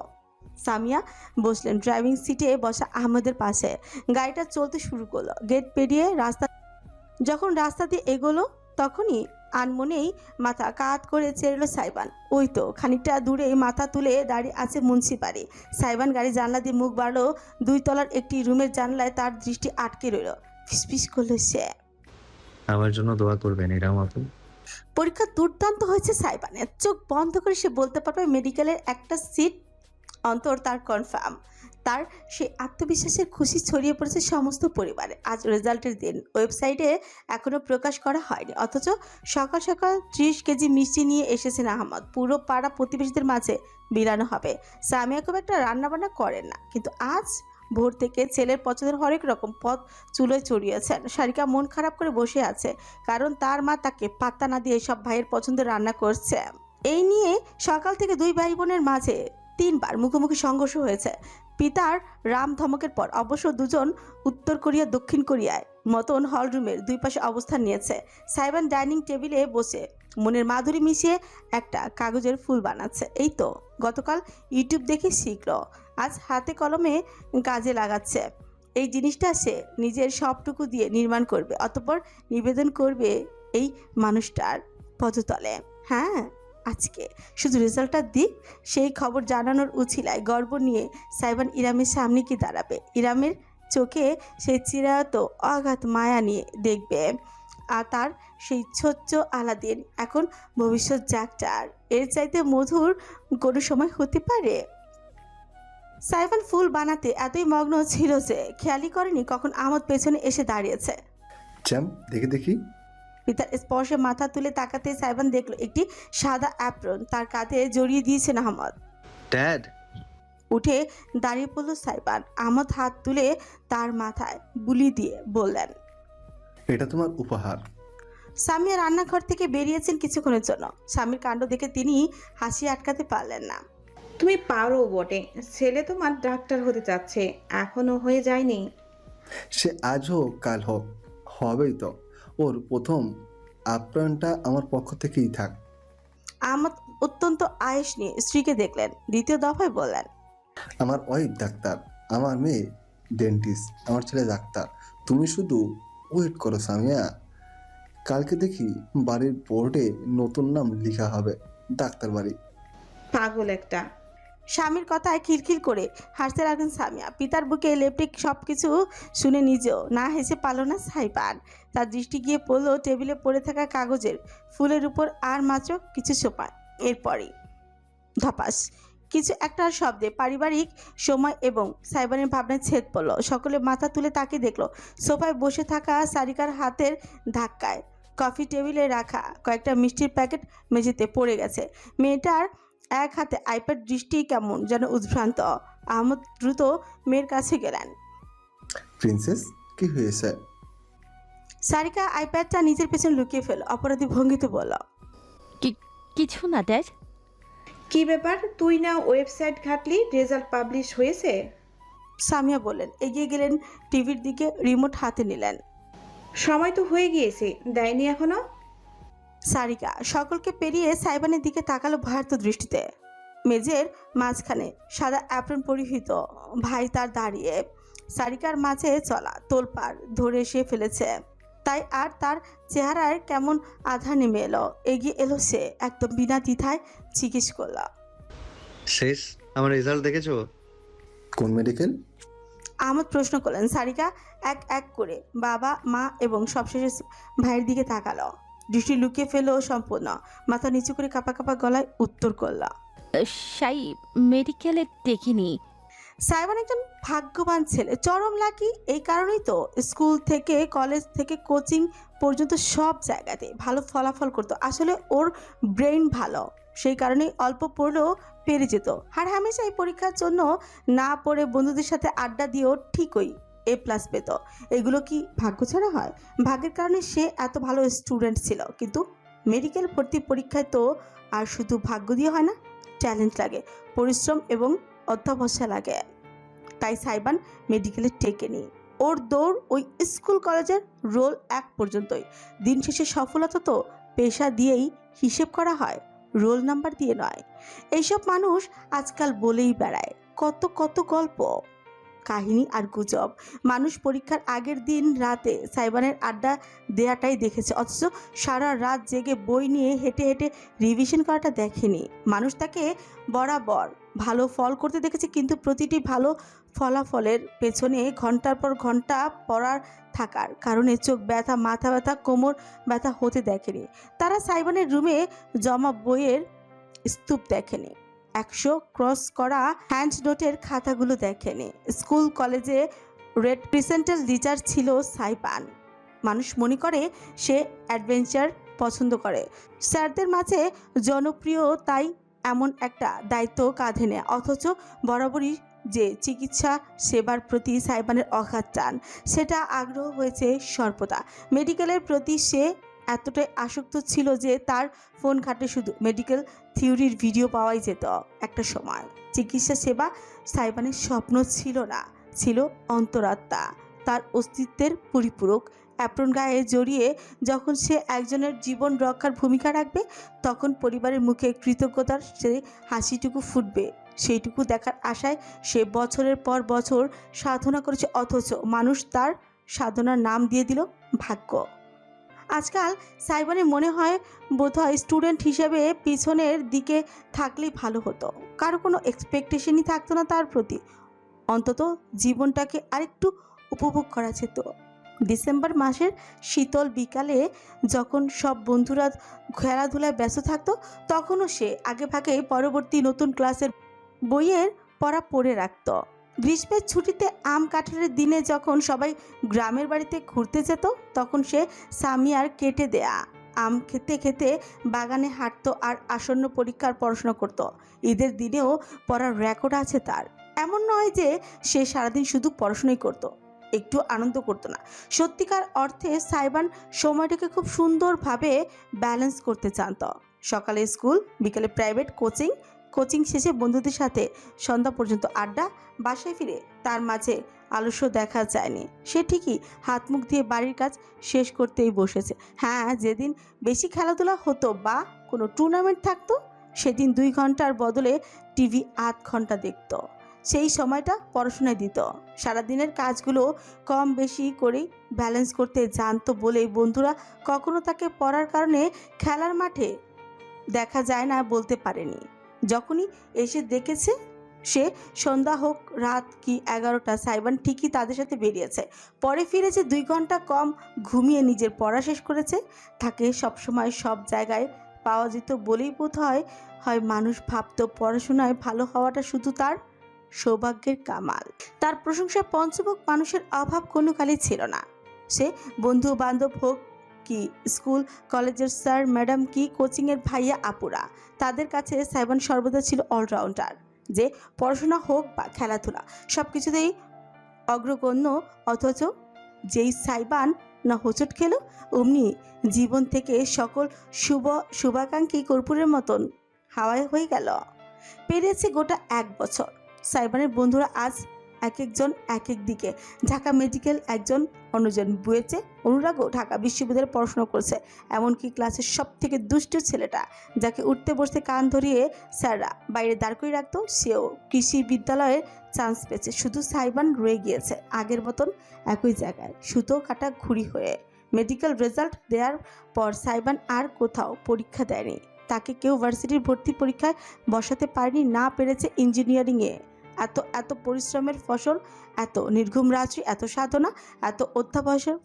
সামিয়া বসলেন ড্রাইভিং সিটে বসা আহমদের পাশে। গাড়িটা চলতে শুরু করলো। গেট পেরিয়ে যখন রাস্তা দিয়ে এগোলো, তখনই আনমনেই মাথা কাত করে চেরলো সাইবান। ওই তো খানিকটা দূরেই মাথা তুলে দাঁড়িয়ে আছে মুন্সিপাড়ি। সাইবান গাড়ি জানলা দিয়ে মুখ বাড়লো। 2 তলার একটি রুমের জানলায় তার দৃষ্টি আটকে রইল। ফিসফিস করলো সে, আমার জন্য দোয়া করবেন এরাম আপু। পরীক্ষা দুর্দান্ত হয়েছে সাইবানের। চোখ বন্ধ করে সে বলতে পারবে মেডিকেলের একটা সিট অন্তর তার কনফার্ম। তার সেই আত্মবিশ্বাসের খুশি ছড়িয়ে পড়েছে সমস্ত পরিবারে। আজ রেজাল্টের দিন। ওয়েবসাইটে এখনও প্রকাশ করা হয়নি, অথচ সকাল সকাল 30 কেজি মিষ্টি নিয়ে এসেছেন আহমদ। পুরো পাড়া প্রতিবেশীদের মাঝে বিলানো হবে। সামিয়া খুব একটা রান্নাবান্না করেন না, কিন্তু আজ ভোর থেকে ছেলের পছন্দের হরেক রকম পদ চুলোয় চড়িয়েছেন। সারিকা মন খারাপ করে বসে আছে, কারণ তার মা তাকে পাত্তা না দিয়ে সব ভাইয়ের পছন্দের রান্না করছে। এই নিয়ে সকাল থেকে দুই ভাই বোনের মাঝে 3বার মুখোমুখি সংঘর্ষ হয়েছে। পিতার রাম ধমকের পর অবশ্য দুজন উত্তর কোরিয়া দক্ষিণ কোরিয়ায় মতন হলরুমের দুই পাশে অবস্থান নিয়েছে। সাইবান ডাইনিং টেবিলে বসে মনের মাধুরী মিশিয়ে একটা কাগজের ফুল বানাচ্ছে। এই তো গতকাল ইউটিউব দেখে শিখলো, আজ হাতে কলমে কাজে লাগাচ্ছে। এই জিনিসটা সে নিজের সবটুকু দিয়ে নির্মাণ করবে, অতঃপর নিবেদন করবে এই মানুষটার পদতলে। হ্যাঁ, আজকে শুধু রেজাল্টটা দিক, সেই খবর জানানোর উছিলায় গর্ব নিয়ে সাইবান ইরামের সামনে কি দাঁড়াবে। ইরামের চোখে সেই চিরায়ত অগাধ মায়া নিয়ে দেখবে, আর তার সেই ছোট্ট আলাদিন এখন ভবিষ্যৎ যাত্রার এর চাইতে মধুর কোনো সময় হতে পারে। সাইবান ফুল বানাতে এতই মগ্ন ছিল যে খেয়ালই করেনি কখন আহমদ পেছনে এসে দাঁড়িয়েছে। চ্যাম্প, দেখি দেখি। পিতার স্পর্শে মাথা তুলে তাকাতে সাইবান দেখলো একটি সাদা অ্যাপ্রন তার কাঁধে জড়িয়ে দিয়েছেন আহমদ। ড্যাড, উঠে দাঁড়িয়ে পড়ল সাইবান। আহমদ হাত তুলে তার মাথায় বুলি দিয়ে বললেন, এটা তোমার উপহার। সামিয়া রান্নাঘর থেকে বেরিয়েছেন কিছুক্ষণের জন্য। স্বামীর কাণ্ড দেখে তিনি হাসি আটকাতে পারলেন না। তুমি পারো বটে, ছেলে তোমার ডাক্তার হতে চাচ্ছে, এখনো হয়ে যায়নি। সে আজ হোক কাল হোক, হবেই তো। ওর প্রথম আপ্রাণটা আমার পক্ষ থেকেই থাক। আহমদ অত্যন্ত আয়েশ নিয়ে স্ত্রীকে দেখলেন। দ্বিতীয় দফায় বললেন, আমার ওয়াইফ ডাক্তার, আমার মেয়ে ডেন্টিস্ট, আমার ছেলে ডাক্তার। তুমি শুধু ওয়েট করো সামিয়া, কালকে দেখি বাড়ির বোর্ডে নতুন নাম লেখা হবে, ডাক্তার বাড়ি। পাগল একটা। স্বামীর কথায় খিলখিল করে হাসতে লাগলেন সামিয়া। পিতার বুকে লেপটিক সবকিছু শুনে নিজেও না হেসে পারল না সাইবান। তার দৃষ্টি গিয়ে পড়ল টেবিলে পড়ে থাকা কাগজের ফুলের উপর। আর মাত্র কিছু সোপা, এরপরই ধপাস কিছু একটা শব্দে পারিবারিক সময় এবং সাইবানের ভাবনায় ছেদ পড়ল। সকলে মাথা তুলে তাকে দেখলো সোফায় বসে থাকা সারিকার হাতের ধাক্কায় কফি টেবিলে রাখা কয়েকটা মিষ্টির প্যাকেট মেঝেতে পড়ে গেছে। মেয়েটার এক হাতে আইপ্যাড, দৃষ্টি কেমন যেন উদ্ভ্রান্ত। আহমদ দ্রুত মেয়ের কাছে গেলেন। প্রিন্সেস, কি হয়েছে? সারিকা আইপ্যাডটা নিজের পেছনে লুকিয়ে ফেল, অপরাধী ভঙ্গিতে বলল, কিছু না ড্যাড। কি ব্যাপার, তুই না ওয়েবসাইট ঘাটলি, রেজাল্ট পাবলিশ হয়েছে? সামিয়া বললেন। এগিয়ে গেলেন টিভির দিকে, রিমোট হাতে নিলেন। সময় তো হয়ে গিয়েছে, দেয়নি এখনো? সারিকা সকলকে পেরিয়ে সাইবানের দিকে তাকালো ভয়ার্ত দৃষ্টিতে। মেঝের মাঝখানে সাদা অ্যাপ্রন পরিহিত ভাই তার দাঁড়িয়ে। সারিকার মাঝে চলা তোলপাড় ধরে সে ফেলেছে, তাই আর তার চেহারায় কেমন আধা নেমে এলো। এগিয়ে এলো সে, একদম বিনা দ্বিধায় জিজ্ঞেস করল, শেষ আমার রেজাল্ট দেখেছো? কোন মেডিকেল? আহমদ প্রশ্ন করলেন। সারিকা এক এক করে বাবা, মা এবং সবশেষে ভাইয়ের দিকে তাকালো। দৃষ্টি লুকিয়ে ফেললো সম্পূর্ণ। মাথা নিচু করে কাঁপা কাঁপা গলায় উত্তর করল, সাই মেডিকেলে দেখিনি। সাইবান একজন ভাগ্যবান ছেলে, চরম লাকি। এই কারণেই তো স্কুল থেকে কলেজ থেকে কোচিং পর্যন্ত সব জায়গাতে ভালো ফলাফল করতো। আসলে ওর ব্রেইন ভালো, সেই কারণেই অল্প পড়লেও পেরে যেত। আর হামেশা এই পরীক্ষার জন্য না পড়ে বন্ধুদের সাথে আড্ডা দিয়েও ঠিকই A+ পেত। এগুলো কি ভাগ্য ছাড়া হয়? ভাগ্যের কারণে সে এত ভালো স্টুডেন্ট ছিল। কিন্তু মেডিকেল ভর্তি পরীক্ষায় তো আর শুধু ভাগ্য দিয়ে হয় না, ট্যালেন্ট লাগে, পরিশ্রম এবং অধ্যবসায় লাগে। তাই সাইবান মেডিকেলে টেকেনি। ওর দৌড় ওই স্কুল কলেজের রোল 1 পর্যন্তই। দিন শেষে সফলতা তো পেশা দিয়েই হিসেব করা হয়, রোল নাম্বার দিয়ে নয়। এইসব মানুষ আজকাল বলেই বেড়ায় কত কত গল্প, কাহিনী আর গুজব। মানুষ পরীক্ষার আগের দিন রাতে সাইবানের আড্ডা দেয়াটাই দেখেছে, অথচ সারা রাত জেগে বই নিয়ে হেঁটে হেঁটে রিভিশন করাটা দেখেনি। মানুষ তাকে বরাবর ভালো ফল করতে দেখেছে, কিন্তু প্রতিটি ভালো ফলাফলের পেছনে ঘন্টার পর ঘন্টা পড়ার থাকার কারণে চোখ ব্যথা, মাথা ব্যথা, কোমর ব্যথা হতে দেখেনি। তারা সাইবানের রুমে জমা বইয়ের স্তূপ দেখেনি, 100 ক্রস করা হ্যান্ড নোটের খাতাগুলো দেখেনি। স্কুল কলেজে রেড প্রিসেন্টাল টিচার ছিল সাইবান। মানুষ মনে করে সে অ্যাডভেঞ্চার পছন্দ করে, স্যারদের মাঝে জনপ্রিয়, তাই এমন একটা দায়িত্ব কাঁধে নেয়। অথচ বরাবরই যে চিকিৎসা সেবার প্রতি সাইবানের অগাধ টান, সেটা আগ্রহ হয়েছে সর্বদা। মেডিকেলের প্রতি সে এতটাই আসক্ত ছিল যে তার ফোন ঘাটে শুধু মেডিকেল থিওরির ভিডিও পাওয়াই যেত। একটা সময় চিকিৎসা সেবা সাইবানের স্বপ্ন ছিল না, ছিল অন্তরাত্মা, তার অস্তিত্বের পরিপূরক। অ্যাপ্রন গায়ে জড়িয়ে যখন সে একজনের জীবন রক্ষার ভূমিকা রাখবে, তখন পরিবারের মুখে কৃতজ্ঞতার সেই হাসিটুকু ফুটবে। সেইটুকু দেখার আশায় সে বছরের পর বছর সাধনা করেছে, অথচ মানুষ তার সাধনার নাম দিয়ে দিল ভাগ্য। আজকাল সাইবানের মনে হয় বোধহয় স্টুডেন্ট হিসেবে পিছনের দিকে থাকলেই ভালো হতো। কারো কোনো এক্সপেকটেশনই থাকতো না তার প্রতি, অন্তত জীবনটাকে আরেকটু উপভোগ করা যেত। ডিসেম্বর মাসের শীতল বিকালে যখন সব বন্ধুরা খেলাধুলায় ব্যস্ত থাকতো, তখনও সে আগেভাগেই পরবর্তী নতুন ক্লাসের বইয়ের পড়া পড়ে রাখত। গ্রীষ্মের ছুটিতে আম কাঁঠালের দিনে যখন সবাই গ্রামের বাড়িতে ঘুরতে যেত, তখন সে সামিয়ার কেটে দেয়া আম খেতে খেতে বাগানে হাঁটতো আর আসন্ন পরীক্ষার পড়াশোনা করত। ঈদের দিনেও পড়ার রেকর্ড আছে তার। এমন নয় যে সে সারাদিন শুধু পড়াশোনাই করত, একটু আনন্দ করতো না। সত্যিকার অর্থে সাইবান সময়টাকে খুব সুন্দরভাবে ব্যালেন্স করতে জানত। সকালে স্কুল, বিকেলে প্রাইভেট কোচিং, কোচিং শেষে বন্ধুদের সাথে সন্ধ্যা পর্যন্ত আড্ডা, বাসায় ফিরে তার মাঝে আলস্য দেখা যায়নি। সে ঠিকই হাত মুখ দিয়ে বাড়ির কাজ শেষ করতেই বসেছে। হ্যাঁ, যেদিন বেশি খেলাধুলা হতো বা কোনো টুর্নামেন্ট থাকতো, সেদিন 2 ঘন্টার বদলে টিভি 8 ঘন্টা দেখত। সেই সময়টা পড়াশোনায় দিত। সারাদিনের কাজগুলো কম বেশি করেই ব্যালেন্স করতে জানতো বলেই বন্ধুরা কখনো তাকে পড়ার কারণে খেলার মাঠে দেখা যায় না বলতে পারেনি। যখনই এসে দেখেছে, সে সন্ধ্যা হোক রাত কি 11টা, সাইবান ঠিকই তাদের সাথে বেরিয়েছে। পরে ফিরেছে 2 ঘন্টা কম ঘুমিয়ে নিজের পড়া শেষ করেছে। তাকে সবসময় সব জায়গায় পাওয়া যেত বলেই বোধ হয় মানুষ ভাবতো পড়াশোনায় ভালো হওয়াটা শুধু তার সৌভাগ্যের কামাল। তার প্রশংসায় পঞ্চমুখ মানুষের অভাব কোনো কালই ছিল না। সে বন্ধু বান্ধব হোক কি স্কুল কলেজের স্যার ম্যাডাম কি কোচিংয়ের ভাইয়া আপুরা, তাদের কাছে সাইবান সর্বদা ছিল অলরাউন্ডার। যে পড়াশোনা হোক বা খেলাধুলা, সব কিছুতেই অগ্রগণ্য। অথচ যেই সাইবান না হোঁচট খেল, অমনি জীবন থেকে সকল শুভাকাঙ্ক্ষী কর্পূরের মতন হাওয়ায় হয়ে গেল। পেরিয়েছে গোটা 1 বছর। সাইবানের বন্ধুরা আজ এক একজন এক এক দিকে। ঢাকা মেডিকেল একজন, অন্যজন বুয়েটে, অনুরাগও ঢাকা বিশ্ববিদ্যালয়ে পড়াশোনা করছে। এমনকি ক্লাসের সব থেকে দুষ্ট ছেলেটা, যাকে উঠতে বসতে কান ধরিয়ে স্যাররা বাইরে দাঁড় করে রাখতো, সেও কৃষি বিদ্যালয়ে চান্স পেয়েছে। শুধু সাইবান রয়ে গিয়েছে আগের মতন একই জায়গায়, সুতো কাটা ঘুড়ি হয়ে। মেডিকেল রেজাল্ট দেওয়ার পর সাইবান আর কোথাও পরীক্ষা দেয়নি। তাকে কেউ ভার্সিটির ভর্তি পরীক্ষায় বসাতে পারেনি, না পেরেছে ইঞ্জিনিয়ারিংয়ে। এত পরিশ্রমের ফসল, এত নির্ঘুম রাত্রি, এত সাধনা, এত অধ্যাবসায়ের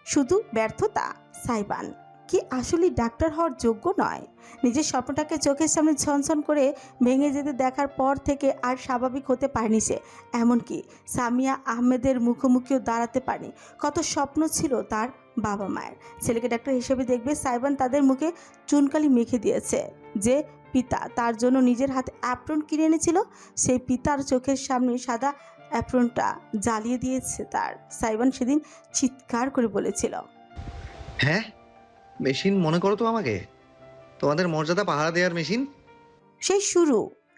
শুধু ব্যর্থতা। সাইবান কি আসলে ডাক্তার হওয়ার যোগ্য নয়? নিজের স্বপ্নটাকে চোখের সামনে ঝনঝন করে ভেঙে যেতে দেখার পর থেকে আর স্বাভাবিক হতে পারেনি সে। এমনকি সামিয়া আহমেদের মুখোমুখিও দাঁড়াতে পারেনি। কত স্বপ্ন ছিল তার বাবা মায়ের, ছেলেকে ডাক্তার হিসেবে দেখবে। সাইবান তাদের মুখে চুনকালি মেখে দিয়েছে। যে পিতা তার জন্য নিজের হাতে অ্যাপ্রন কিনে এনেছিল, সেই পিতার চোখের সামনে সাদা অ্যাপ্রনটা জ্বালিয়ে দিয়েছে তার। সাইবান সেদিন চিৎকার করে বলেছিল, হ্যাঁ, মেশিন মনে করো তো আমাকে, তোমাদের মর্যাদা পাহারা দেওয়ার মেশিন। সেই শুরু।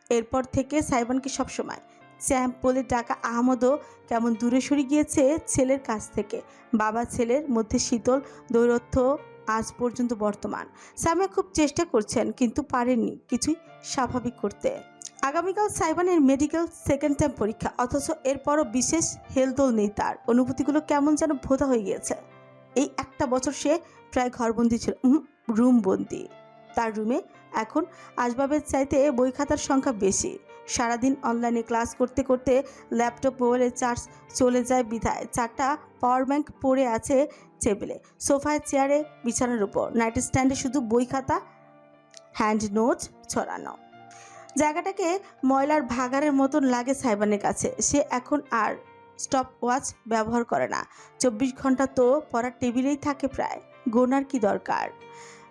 এরপর থেকে সাইবানকে সবসময় চ্যাম্প বলে ডাকা আহমদও কেমন দূরে সরে গিয়েছে ছেলের কাছ থেকে। বাবা ছেলের মধ্যে শীতল দৈরথ্য আজ পর্যন্ত বর্তমান। সামিয়া খুব চেষ্টা করছেন, কিন্তু পারেননি কিছুই স্বাভাবিক করতে। আগামীকাল সাইবানের মেডিকেল সেকেন্ড টাইম পরীক্ষা, অথচ এরপরও বিশেষ হেলদোল নেই তার। অনুভূতিগুলো কেমন যেন ভোঁতা হয়ে গিয়েছে। এই একটা বছর সে প্রায় ঘরবন্দি ছিল, রুমবন্দি। তার রুমে এখন আসবাবের চাইতে বই খাতার সংখ্যা বেশি। সারাদিন অনলাইনে ক্লাস করতে করতে ল্যাপটপ মোবাইলে চার্জ চলে যায় বিধায় 4টা পাওয়ার ব্যাংক পড়ে আছে টেবিলে, সোফায়, চেয়ারে, বিছানার উপর। নাইট স্ট্যান্ডে শুধু বই খাতা, হ্যান্ড নোট ছড়ানো। জায়গাটাকে ময়লার ভাগাড়ের মতন লাগে সাইবানের কাছে। সে এখন আর স্টপ ওয়াচ ব্যবহার করে না। 24 ঘন্টা তো পড়ার টেবিলেই থাকে প্রায়। গোনার কি দরকার?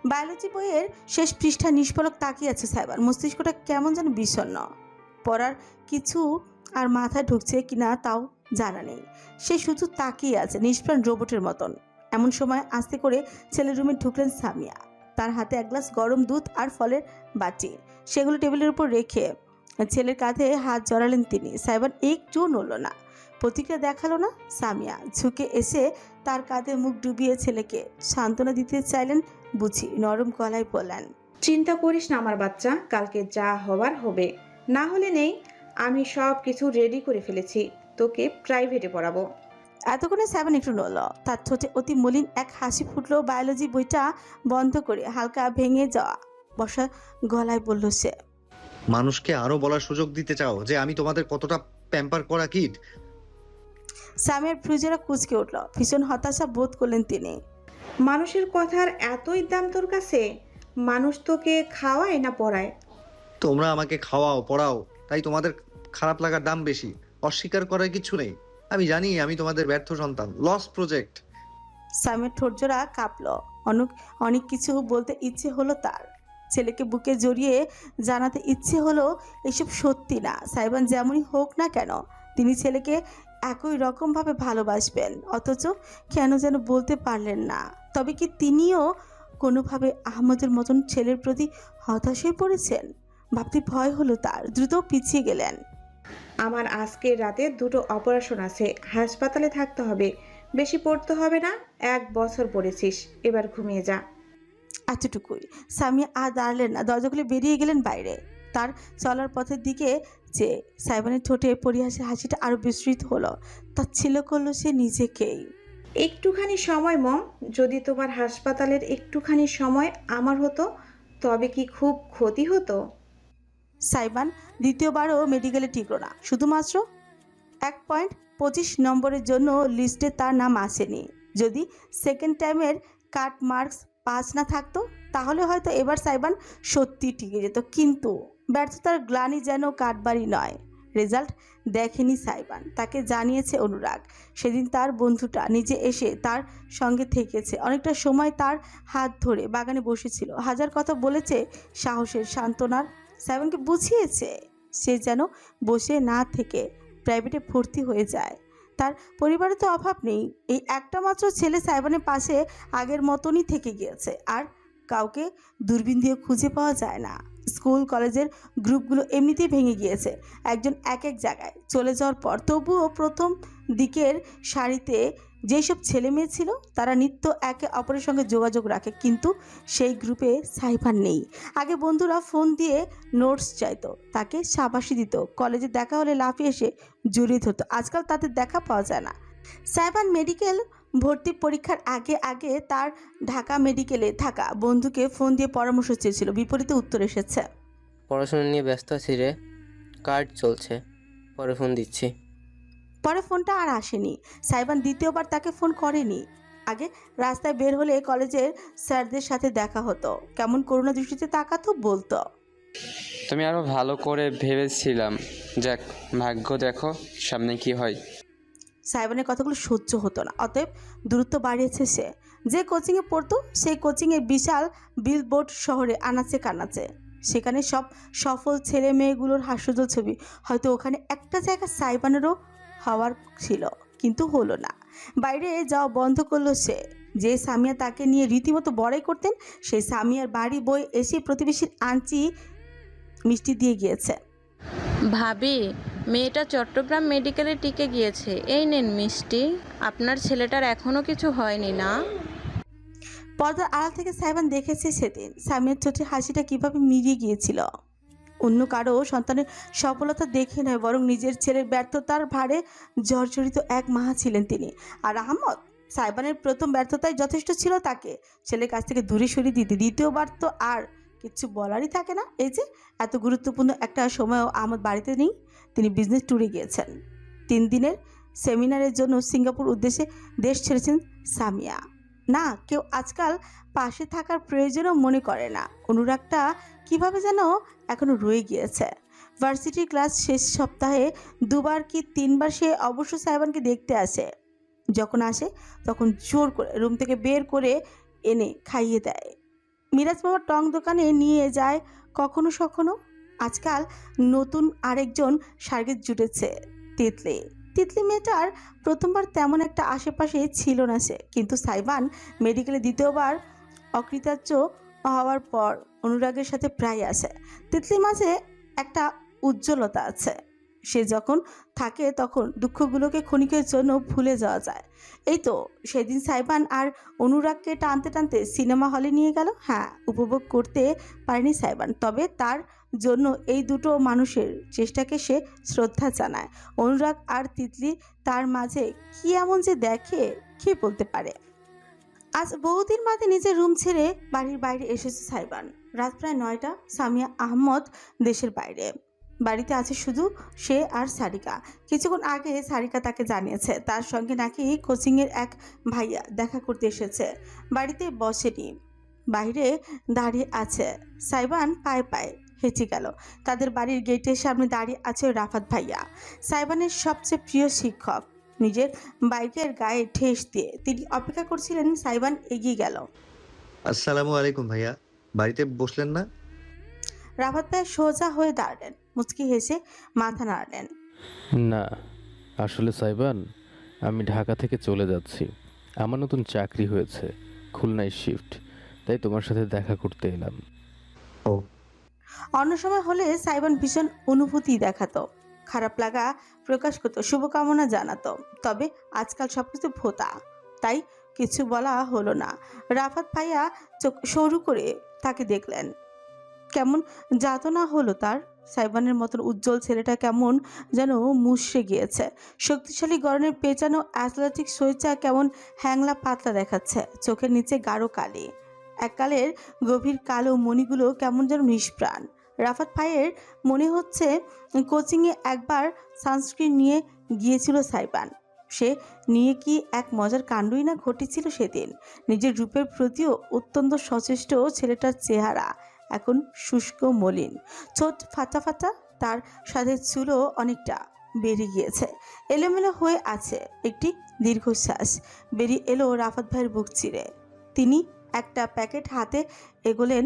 বায়োলজি বইয়ের শেষ পৃষ্ঠা নিষ্পলক তাকিয়ে আছে সাইবান। মস্তিষ্কটা কেমন যেন বিষণ্ণ। পড়ার কিছু আর মাথায় ঢুকছে কিনা তাও জানা নেই। সে শুধু তাকিয়ে আছে নিষ্প্রাণ রোবটের মতন। এমন সময় আস্তে করে ছেলের রুমে ঢুকলেন সামিয়া। তার হাতে এক গ্লাস গরম দুধ আর ফলের বাটি, সেগুলো টেবিলের উপর রেখে ছেলের কাঁধে হাত জড়ালেন তিনি। সাইবান একটুও নড়ল না, প্রতিক্রিয়া দেখালো না। সামিয়া ঝুঁকে এসে তার কাঁধে মুখ ডুবিয়ে ছেলেকে সান্ত্বনা দিতে চাইলেন বুঝি। নরম গলায় বললেন, চিন্তা করিস না আমার বাচ্চা, কালকে যা হবার হবে, না হলে নেই। আমি সব কিছু রেডি করে ফেলেছি, তোকে প্রাইভেটে পড়াবো। এতক্ষণে সাইবান একটু নড়ল, তার ঠোঁটে অতি মলিন এক হাসি ফুটলো। বায়োলজি বইটা বন্ধ করে হালকা ভেঙে যাওয়া বসা গলায় বলল সে, মানুষকে আরো বলার সুযোগ দিতে চাও যে আমি তোমাদের কতটা প্যাম্পার করা কিড? সামিয়ার ফ্রিজেরা কুঁচকে উঠল, ভীষণ হতাশা বোধ করলেন তিনি। মানুষের কথার এতই দাম তোর কাছে? মানুষ তোকে খাওয়ায় না পড়ায়? তোমরা আমাকে খাওয়াও পড়াও, তাই তোমাদের খারাপ লাগার দাম বেশি। অস্বীকার করার কিছু নেই। আমি জানি আমি তোমাদের ব্যর্থ সন্তান, লস প্রজেক্ট। সামিয়ার ঠোঁটজোড়া কাঁপলো। অনেক কিছু বলতে ইচ্ছে হলো তার, ছেলেকে বুকে জড়িয়ে জানাতে ইচ্ছে হলো এসব সত্যি না। সাইবান যেমনই হোক না কেন তিনি ছেলেকে একই রকমভাবে ভালোবাসবেন, অথচ কেন যেন বলতে পারলেন না। তবে কি তিনিও কোনোভাবে আহমদের মতন ছেলের প্রতি হতাশ হয়ে পড়েছেন? ভাবতে ভয় হলো তার, দ্রুত পিছিয়ে গেলেন। আমার আজকের রাতে 2টো অপারেশন আছে, হাসপাতালে থাকতে হবে। বেশি পড়তে হবে না, 1 বছর পড়েছিস, এবার ঘুমিয়ে যা। এতটুকুই। সামিয়া আর দাঁড়ালেন না, দরজা খুলে বেরিয়ে গেলেন বাইরে। তার চলার পথের দিকে যে সাইবানের ঠোঁটে পরিহাসের হাসিটা আরো বিস্তৃত হলো। তাচ্ছিল্য করলো সে নিজেকেই। একটুখানি সময় মম, যদি তোমার হাসপাতালের একটুখানি সময় আমার হতো তবে কি খুব ক্ষতি হতো? সাইবান দ্বিতীয়বারও মেডিকেলে টিকলো না, শুধুমাত্র 1.25 নম্বরের জন্য লিস্টে তার নাম আসেনি। যদি সেকেন্ড টাইমের কাট মার্কস 5 না থাকতো তাহলে হয়তো এবার সাইবান সত্যি টিকে যেত। কিন্তু ব্যর্থতার গ্লানি যেন কাঠবাড়ি নয়। রেজাল্ট দেখেনি সাইবান, তাকে জানিয়েছে অনুরাগ। সেদিন তার বন্ধুটা নিজে এসে তার সঙ্গে থেকেছে, অনেকটা সময় তার হাত ধরে বাগানে বসেছিল, হাজার কথা বলেছে সাহসের, সান্ত্বনার। সাইবানকে বুঝিয়েছে সে যেন বসে না থেকে প্রাইভেটে ভর্তি হয়ে যায়। তার পরিবারে তো অভাব নেই, এই একটা মাত্র ছেলে সাইবানের পাশে আগের মতনই থেকে গিয়েছে। আর কাউকে দূরবীন দিয়ে খুঁজে পাওয়া যায় না। স্কুল কলেজের গ্রুপগুলো এমনিতেই ভেঙে গিয়েছে, একজন এক এক জায়গায় চলে যাওয়ার পর। তবুও প্রথম দিকের সারিতে যেসব ছেলে মেয়ে ছিল তারা নিত্য একে অপরের সঙ্গে যোগাযোগ রাখে, কিন্তু সেই গ্রুপে সাইবান নেই। আগে বন্ধুরা ফোন দিয়ে নোটস চাইতো, তাকে শাবাশি দিত, কলেজে দেখা হলে লাফিয়ে এসে জড়িয়ে ধরতো। আজকাল তাদের দেখা পাওয়া যায় না। সাইবান মেডিকেল ভর্তি পরীক্ষার আগে তার ঢাকা মেডিকেলে থাকা বন্ধুকে ফোন দিয়ে পরামর্শ চেয়েছিল, বিপরীতে উত্তর এসেছে, পড়াশোনা নিয়ে ব্যস্ত আছি রে, কার্ড চলছে, পরে ফোন দিচ্ছি। পরে ফোনটা আর আসেনি। সাইবান দ্বিতীয়বার তাকে ফোন করেনি। আগে রাস্তায় বের হলে কলেজের স্যারদের সাথে দেখা হতো, কেমন করুণা দৃষ্টিতে তাকাতো, বলতো, তুমি আরো ভালো করে ভেবেছিলাম, যাক ভাগ্য দেখো সামনে কি হয়। সাইবানের কথাগুলো সহ্য হতো না, অতএব দূরত্ব বাড়িয়েছে সে। যে কোচিংয়ে পড়তো সেই কোচিংয়ের বিশাল বিলবোর্ড শহরে আনাচে কানাচে, সেখানে সব সফল ছেলে মেয়েগুলোর হাস্যোজ্জ্বল ছবি। হয়তো ওখানে একটা জায়গা সাইবানেরও হওয়ার ছিল, কিন্তু হলো না। বাইরে যাওয়া বন্ধ করলো সে। যে সামিয়া তাকে নিয়ে রীতিমতো বড়াই করতেন, সেই সামিয়ার বাড়ি বই এসে প্রতিবেশীর আঞ্চি মিষ্টি দিয়ে গিয়েছে। ভাবি, মেয়েটা চট্টগ্রাম মেডিকেলে টিকে গিয়েছে, এই নেন মিষ্টি। আপনার ছেলেটার এখনো কিছু হয়নি না? পর্দার আড়াল থেকে সাইবান দেখেছে সেদিন সামিয়ার ছোটে হাসিটা কিভাবে মিলিয়ে গিয়েছিল। অন্য কারো সন্তানের সফলতা দেখে নয়, বরং নিজের ছেলের ব্যর্থতার ভারে জর্জরিত এক মা ছিলেন তিনি। আর আহমদ সাইবানের প্রথম ব্যর্থতায় যথেষ্ট ছিল তাকে ছেলের কাছ থেকে দূরে সরিয়ে দিতে। দ্বিতীয়বার তো আর কিছু বলারই থাকে না। এই যে এত গুরুত্বপূর্ণ একটা সময়ও আহমদ বাড়িতে নেই, তিনি বিজনেস ট্যুরে গিয়েছেন। 3 দিনের সেমিনারের জন্য সিঙ্গাপুর উদ্দেশ্যে দেশ ছেড়েছেন সামিয়া। না, কেউ আজকাল পাশে থাকার প্রয়োজনও মনে করে না। অনুরাগটা কিভাবে যেন এখনো রয়ে গিয়েছে। ভার্সিটির ক্লাস শেষ সপ্তাহে 2বার কি 3বার সে অবশ্য সাইবানকে দেখতে আসে। যখন আসে তখন জোর করে রুম থেকে বের করে এনে খাইয়ে দেয়। মিরাজ মামার টং দোকানে নিয়ে যায় কখনো সখনো। আজকাল নতুন আরেকজন সার্গেট জুটেছে, তেতলে। তিতলি মেয়েটার প্রথমবার তেমন একটা আশেপাশে ছিল না সে, কিন্তু সাইবান মেডিকেলে দ্বিতীয়বার অকৃতজ্ঞ হওয়ার পর অনুরাগের সাথে প্রায় আসে। তিতলি মাঝে একটা উজ্জ্বলতা আছে, সে যখন থাকে তখন দুঃখগুলোকে ক্ষণিকের জন্য ভুলে যাওয়া যায়। এই তো সেদিন সাইবান আর অনুরাগকে টানতে টানতে সিনেমা হলে নিয়ে গেল। হ্যাঁ, উপভোগ করতে পারেনি সাইবান, তবে তার জন্য এই দুটো মানুষের চেষ্টাকে সে শ্রদ্ধা জানায়। অনুরাগ আর তিতলি তার মাঝে কি এমন যে দেখে, কে বলতে পারে। আজ বহুদিন বাদে নিজের রুম ছেড়ে বাড়ির বাইরে এসেছে সাইবান। রাত প্রায় 9টা। সামিয়া আহমদ দেশের বাইরে, বাড়িতে আছে শুধু সে আর সারিকা। কিছুক্ষণ আগে সারিকা তাকে জানিয়েছে তার সঙ্গে নাকি কোচিংয়ের এক ভাইয়া দেখা করতে এসেছে। বাড়িতে বসেনি, বাইরে দাঁড়িয়ে আছে। সাইবান পায়ে পায়ে হেঁচে গেল। তাদের বাড়ির গেটের সামনে দাঁড়িয়ে আছে রাফাত ভাইয়া, সাইবানের সবচেয়ে প্রিয় শিক্ষক। নিজের বাইকের গায়ে ঠেস দিয়ে তিনি অপেক্ষা করছিলেন। সাইবান এগিয়ে গেল। আসসালামু আলাইকুম ভাইয়া, বাড়িতে বসলেন না? রাফাত ভাই সোজা হয়ে দাঁড়ালেন, মুচকি হেসে মাথা নাড়লেন। না, আসলে সাইবান, আমি ঢাকা থেকে চলে যাচ্ছি। আমার নতুন চাকরি হয়েছে, খুলনায় শিফট, তাই তোমার সাথে দেখা করতে এলাম। ও, অন্য সময় হলে সাইবান ভীষণ অনুভূতি দেখাতো, খারাপ লাগা প্রকাশ করতো, শুভকামনা জানাতো। তবে আজকাল সবকিছু ভোতা, তাই কিছু বলা হলো না। রাফাত ভাইয়া চোখ সরু করে তাকে দেখলেন। কেমন যাতনা হলো তার। সাইবানের মতন উজ্জ্বল ছেলেটা কেমন যেন মুষড়ে গিয়েছে। শক্তিশালী গড়নের পেঁচানো অ্যাথলেটিক শরীরটা কেমন হ্যাংলা পাতলা দেখাচ্ছে। চোখের নিচে গাঢ় কালি, এককালের গভীর কালো মণিগুলো কেমন যেন নিষ্প্রাণ। রাফাত ভাইয়ের মনে হচ্ছে কোচিংয়ে একবার সানস্ক্রিন নিয়ে গিয়েছিল সাইবান। সে নিয়ে কি এক মজার কাণ্ডই না ঘটেছিল সেদিন। নিজের রূপের প্রতিও অত্যন্ত সচেষ্ট ছেলেটার চেহারা এখন শুষ্ক মলিন, ছোট ফাটা ফাটা, তার সাথে চুলও অনেকটা বেড়ে গিয়েছে, এলোমেলো হয়ে আছে। একটি দীর্ঘশ্বাস বেরিয়ে এলো রাফাত ভাইয়ের বুক চিরে। তিনি একটা প্যাকেট হাতে এগোলেন,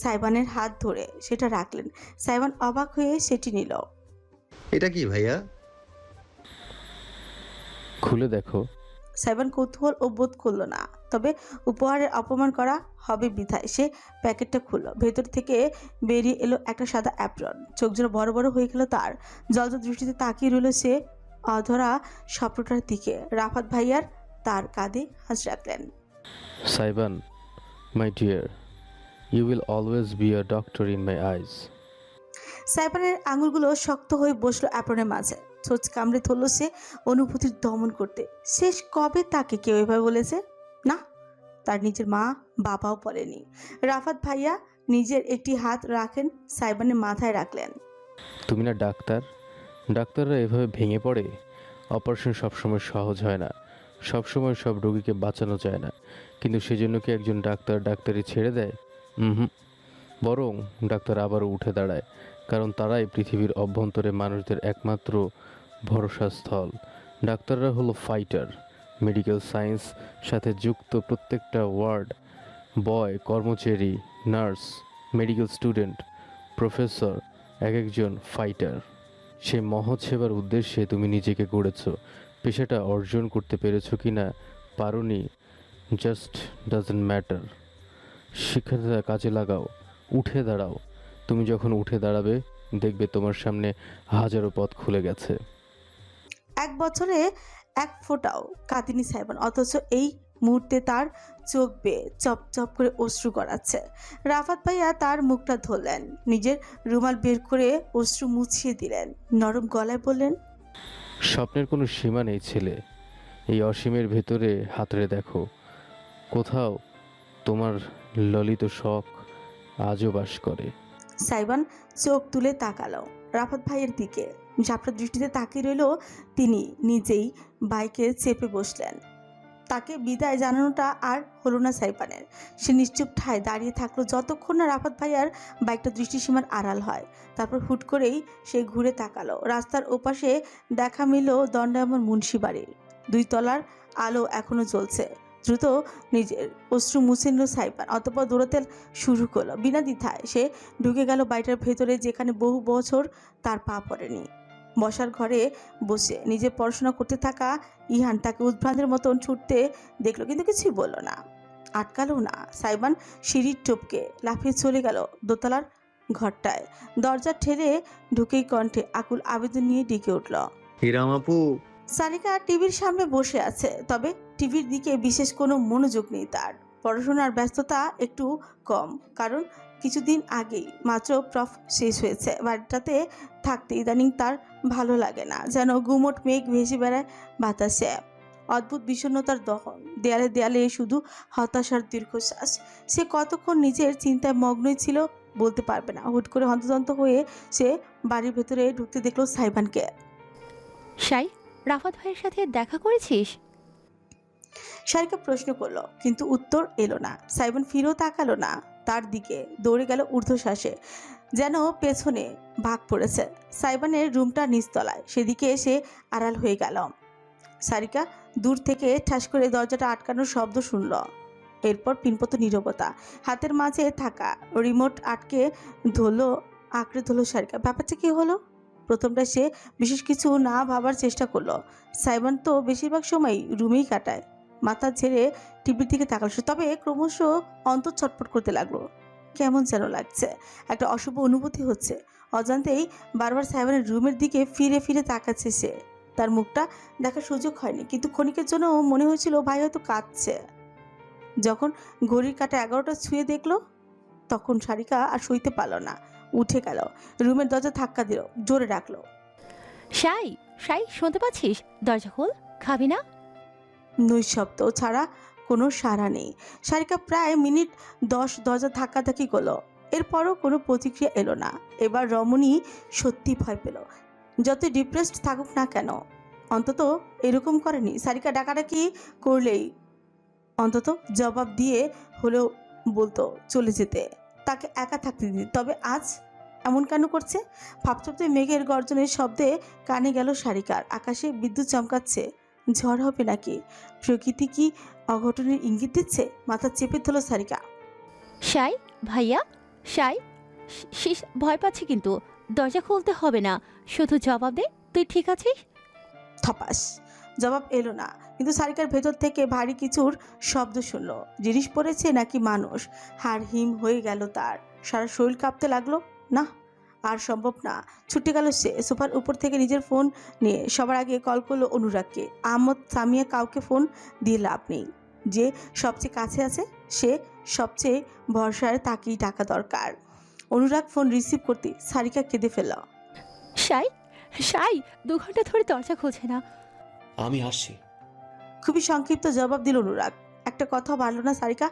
সাইবানের হাত ধরে সেটা রাখলেন। সাইবান অবাক হয়ে সেটি নিল। এটা কি ভাইয়া? খুলে দেখো। সাইবান কৌতূহল ও বোধ করলো না, তবে উপহারের অপমান করা হবে বিধায় সে প্যাকেটটা খুলল। ভেতর থেকে বেরিয়ে এলো একটা সাদা অ্যাপ্রন। চোখ যেন বড় বড় হয়ে গেল তার। জলজ দৃষ্টিতে তাকিয়ে রইল সে অধরা স্বপ্নটার দিকে। রাফাত ভাইয়ার তার কাঁধে হাত রাখলেন। Saiban, my dear, you will always be a doctor in my eyes. সাইবানের আঙুলগুলো শক্ত হয়ে বসলো অ্যাপ্রনের মাঝে। ছোট কামড়ে ধরল সে অনুভূতির দমন করতে। শেষ কবে তাকে কেউ এভাবে বলেছে? না, তার নিজের মা বাবাও বলেনি। রাফাত ভাইয়া নিজের একটি হাত রাখেন, সাইবানের মাথায় রাখলেন। তুমি না ডাক্তার, ডাক্তাররা এভাবে ভেঙে পড়ে। অপারেশন সবসময় সহজ হয় না, সবসময় সব রোগীকে বাঁচানো যায় না, কিন্তু সেজন্য কি একজন ডাক্তার ডাক্তারি ছেড়ে দেয়? হুম, বরং ডাক্তার আবারও উঠে দাঁড়ায়, কারণ তারাই পৃথিবীর অভ্যন্তরে মানুষদের একমাত্র ভরসাস্থল। ডাক্তাররা হলো ফাইটার। মেডিকেল সায়েন্স সাথে যুক্ত প্রত্যেকটা ওয়ার্ড বয়, কর্মচারী, নার্স, মেডিকেল স্টুডেন্ট, প্রফেসর, এক একজন ফাইটার। সে মহৎ সেবার উদ্দেশ্যে তুমি নিজেকে গড়েছ। পেশাটা অর্জন করতে পেরেছো কি না পারোনি, জাস্ট ডাজন্ট ম্যাটার। শিক্ষাটা কাজে লাগাও, উঠে দাঁড়াও। তুমি যখন উঠে দাঁড়াবে দেখবে তোমার সামনে হাজারো পথ খুলে গেছে। এক বছরে এক ফোঁটাও কাঁদিনি সাইবান, অথচ এই মুহূর্তে তার চোখ বেয়ে চপ চপ করে অশ্রু গড়াচ্ছে। রাফাত ভাইয়া তার মুখটা ধরলেন, নিজের রুমাল বের করে অশ্রু মুছিয়ে দিলেন। নরম গলায় বললেন, স্বপ্নের কোনো সীমা নেই ছেলে, এই অসীমের ভেতরে হাতড়ে দেখো, কোথাও তোমার ললিত শখ আজও বাস করে। সাইবান চোখ তুলে তাকালো রাফাত ভাইয়ের দিকে। ঝাপটা দৃষ্টিতে তাকিয়ে রইল। তিনি নিজেই বাইকে চেপে বসলেন। তাকে বিদায় জানানোটা আর হলো না সাইবানের। সে নিশ্চুপ ঠায় দাঁড়িয়ে থাকলো যতক্ষণ না রাফাত ভাইয়ার বাইকটা দৃষ্টিসীমার আড়াল হয়। তারপর হুট করেই সে ঘুরে তাকালো। রাস্তার ওপাশে দেখা মিলল দণ্ডায়মান মুন্সি বাড়ির 2 তলার আলো এখনো জ্বলছে। দ্রুত নিজের অশ্রু মুছে নিল সাইবান, অতঃপর দৌড়াতে শুরু করলো। বিনা দ্বিধায় সে ঢুকে গেল বাড়িটার ভেতরে, যেখানে বহু বছর তার পা পড়েনি। বসার ঘরে বসে নিজে পড়াশোনা করতে থাকা ইহান তাকে উদ্ভ্রান্তের মতন ছুটতে দেখলো, কিন্তু কিছুই বলল না, আটকালো না। সাইবান সিঁড়ির টপকে লাফিয়ে চলে গেল দোতলার ঘরটায়। দরজা ঠেলে ঢুকেই কণ্ঠে আকুল আবেদন নিয়ে ডেকে উঠল। হিরাম আপু। সারিকা টিভির সামনে বসে আছে, তবে টিভির দিকে বিশেষ কোনো মনোযোগ নেই তার। পড়াশোনার ব্যস্ততা একটু কম, কারণ কিছুদিন আগেই মাত্র প্রফ শেষ হয়েছে। বাড়িটাতে থাকতে ইদানিং তার ভালো লাগে না, যেন গুমোট মেঘ ভেসে বেড়ায় বাতাসে। অদ্ভুত বিষণ্ণতার দহন, দেয়ালে দেয়ালে শুধু হতাশার দীর্ঘশ্বাস। সে কতক্ষণ নিজের চিন্তায় মগ্নই ছিল বলতে পারবে না। হুট করে হন্তদন্ত হয়ে সে বাড়ির ভেতরে ঢুকতে দেখলো সাইবানকে। সাই, রাফাত ভাইয়ের সাথে দেখা করেছিস? সারিকা প্রশ্ন করলো, কিন্তু উত্তর এলো না। সাইবান ফিরেও তাকালো না তার দিকে, দৌড়ে গেল ঊর্ধ্বশ্বাসে, যেন পেছনে ভাগ পড়েছে। সাইবানের রুমটা নিচতলায়, সেদিকে এসে আড়াল হয়ে গেল। সারিকা দূর থেকে ঠাস করে দরজাটা আটকানোর শব্দ শুনল। এরপর পিনপত নীরবতা। হাতের মাঝে থাকা রিমোট আঁকড়ে ধরলো সারিকা। ব্যাপারটা কি হলো? প্রথমটা সে বিশেষ কিছু না ভাবার চেষ্টা করলো। সাইবান তো বেশিরভাগ সময় রুমেই কাটায়। মাথা ঝেড়ে টিভির দিকে তাকালো সে, তবে ক্রমশ অন্তর ছটফট করতে লাগলো। কেমন যেন লাগছে, একটা অশুভ অনুভূতি হচ্ছে। অজান্তেই বারবার সাইবানের রুমের দিকে ফিরে ফিরে তাকাচ্ছে সে। তার মুখটা দেখার সুযোগ হয়নি, কিন্তু ক্ষণিকের জন্য মনে হয়েছিল ভাই হয়তো কাঁদছে। যখন ঘড়ির কাঁটা 11টা ছুঁয়ে দেখলো, তখন সারিকা আর সইতে পারল না, উঠে গেল, রুমের দরজা ধাক্কা দিল, জোরে ডাকলো, সাই, সাই শুনতে পাচ্ছিস? দরজা খোল, খাবি না? নৈশব্দ ছাড়া কোনো সাড়া নেই। সারিকা প্রায় মিনিট 10 দরজা ধাক্কাধাক্কি করলো, এরপরও কোনো প্রতিক্রিয়া এলো না। এবার রমণী সত্যি ভয় পেল। যত ডিপ্রেসড থাকুক না কেন, অন্তত এরকম করেনি। সারিকা ডাকাডাকি করলেই অন্তত জবাব দিয়ে হলেও বলতো চলে যেতে, তাকে একা থাকতে দিতে। তবে আজ এমন কেন করছে? ভাবতে মেঘের গর্জনের শব্দে কানে গেল সারিকার। আকাশে বিদ্যুৎ চমকাচ্ছে, ঝড় হবে নাকি? প্রকৃতি কি অঘটনের ইঙ্গিত দিচ্ছে? মাথা চেপে ধরল সারিকা। সাই, ভাইয়া, সাই, ভয় পাচ্ছি, কিন্তু দরজা খুলতে হবে না, শুধু জবাব দে তুই ঠিক আছিস। থপাস, জবাব এলো না, কিন্তু সারিকার ভেতর থেকে ভারী কিছুর শব্দ শুনলো। জিনিস পড়েছে নাকি মানুষ? হাড় হিম হয়ে গেল তার, সারা শরীর কাঁপতে লাগলো। না, আর সম্ভব না। ছুটে গেল সে সোফার উপর থেকে নিজের ফোন নিয়ে। সবার আগে কল করলো অনুরাগকে। আহমদ, সামিয়া, কাউকে ফোন দিয়ে লাভ নেই। যে সবচেয়ে কাছে আছে সে সবচেয়ে ভরসার, তাকেই টাকা দরকার। অনুরাগ ফোন রিসিভ করতে সারিকা কেঁদে ফেলল। সাই, সাই, 2 ঘন্টা ধরে দরজা খুলছে না। আমি আসছি। খুবই সংক্ষিপ্ত জবাব দিল অনুরাগ। একটা কথা বাড়ল না সারিকা।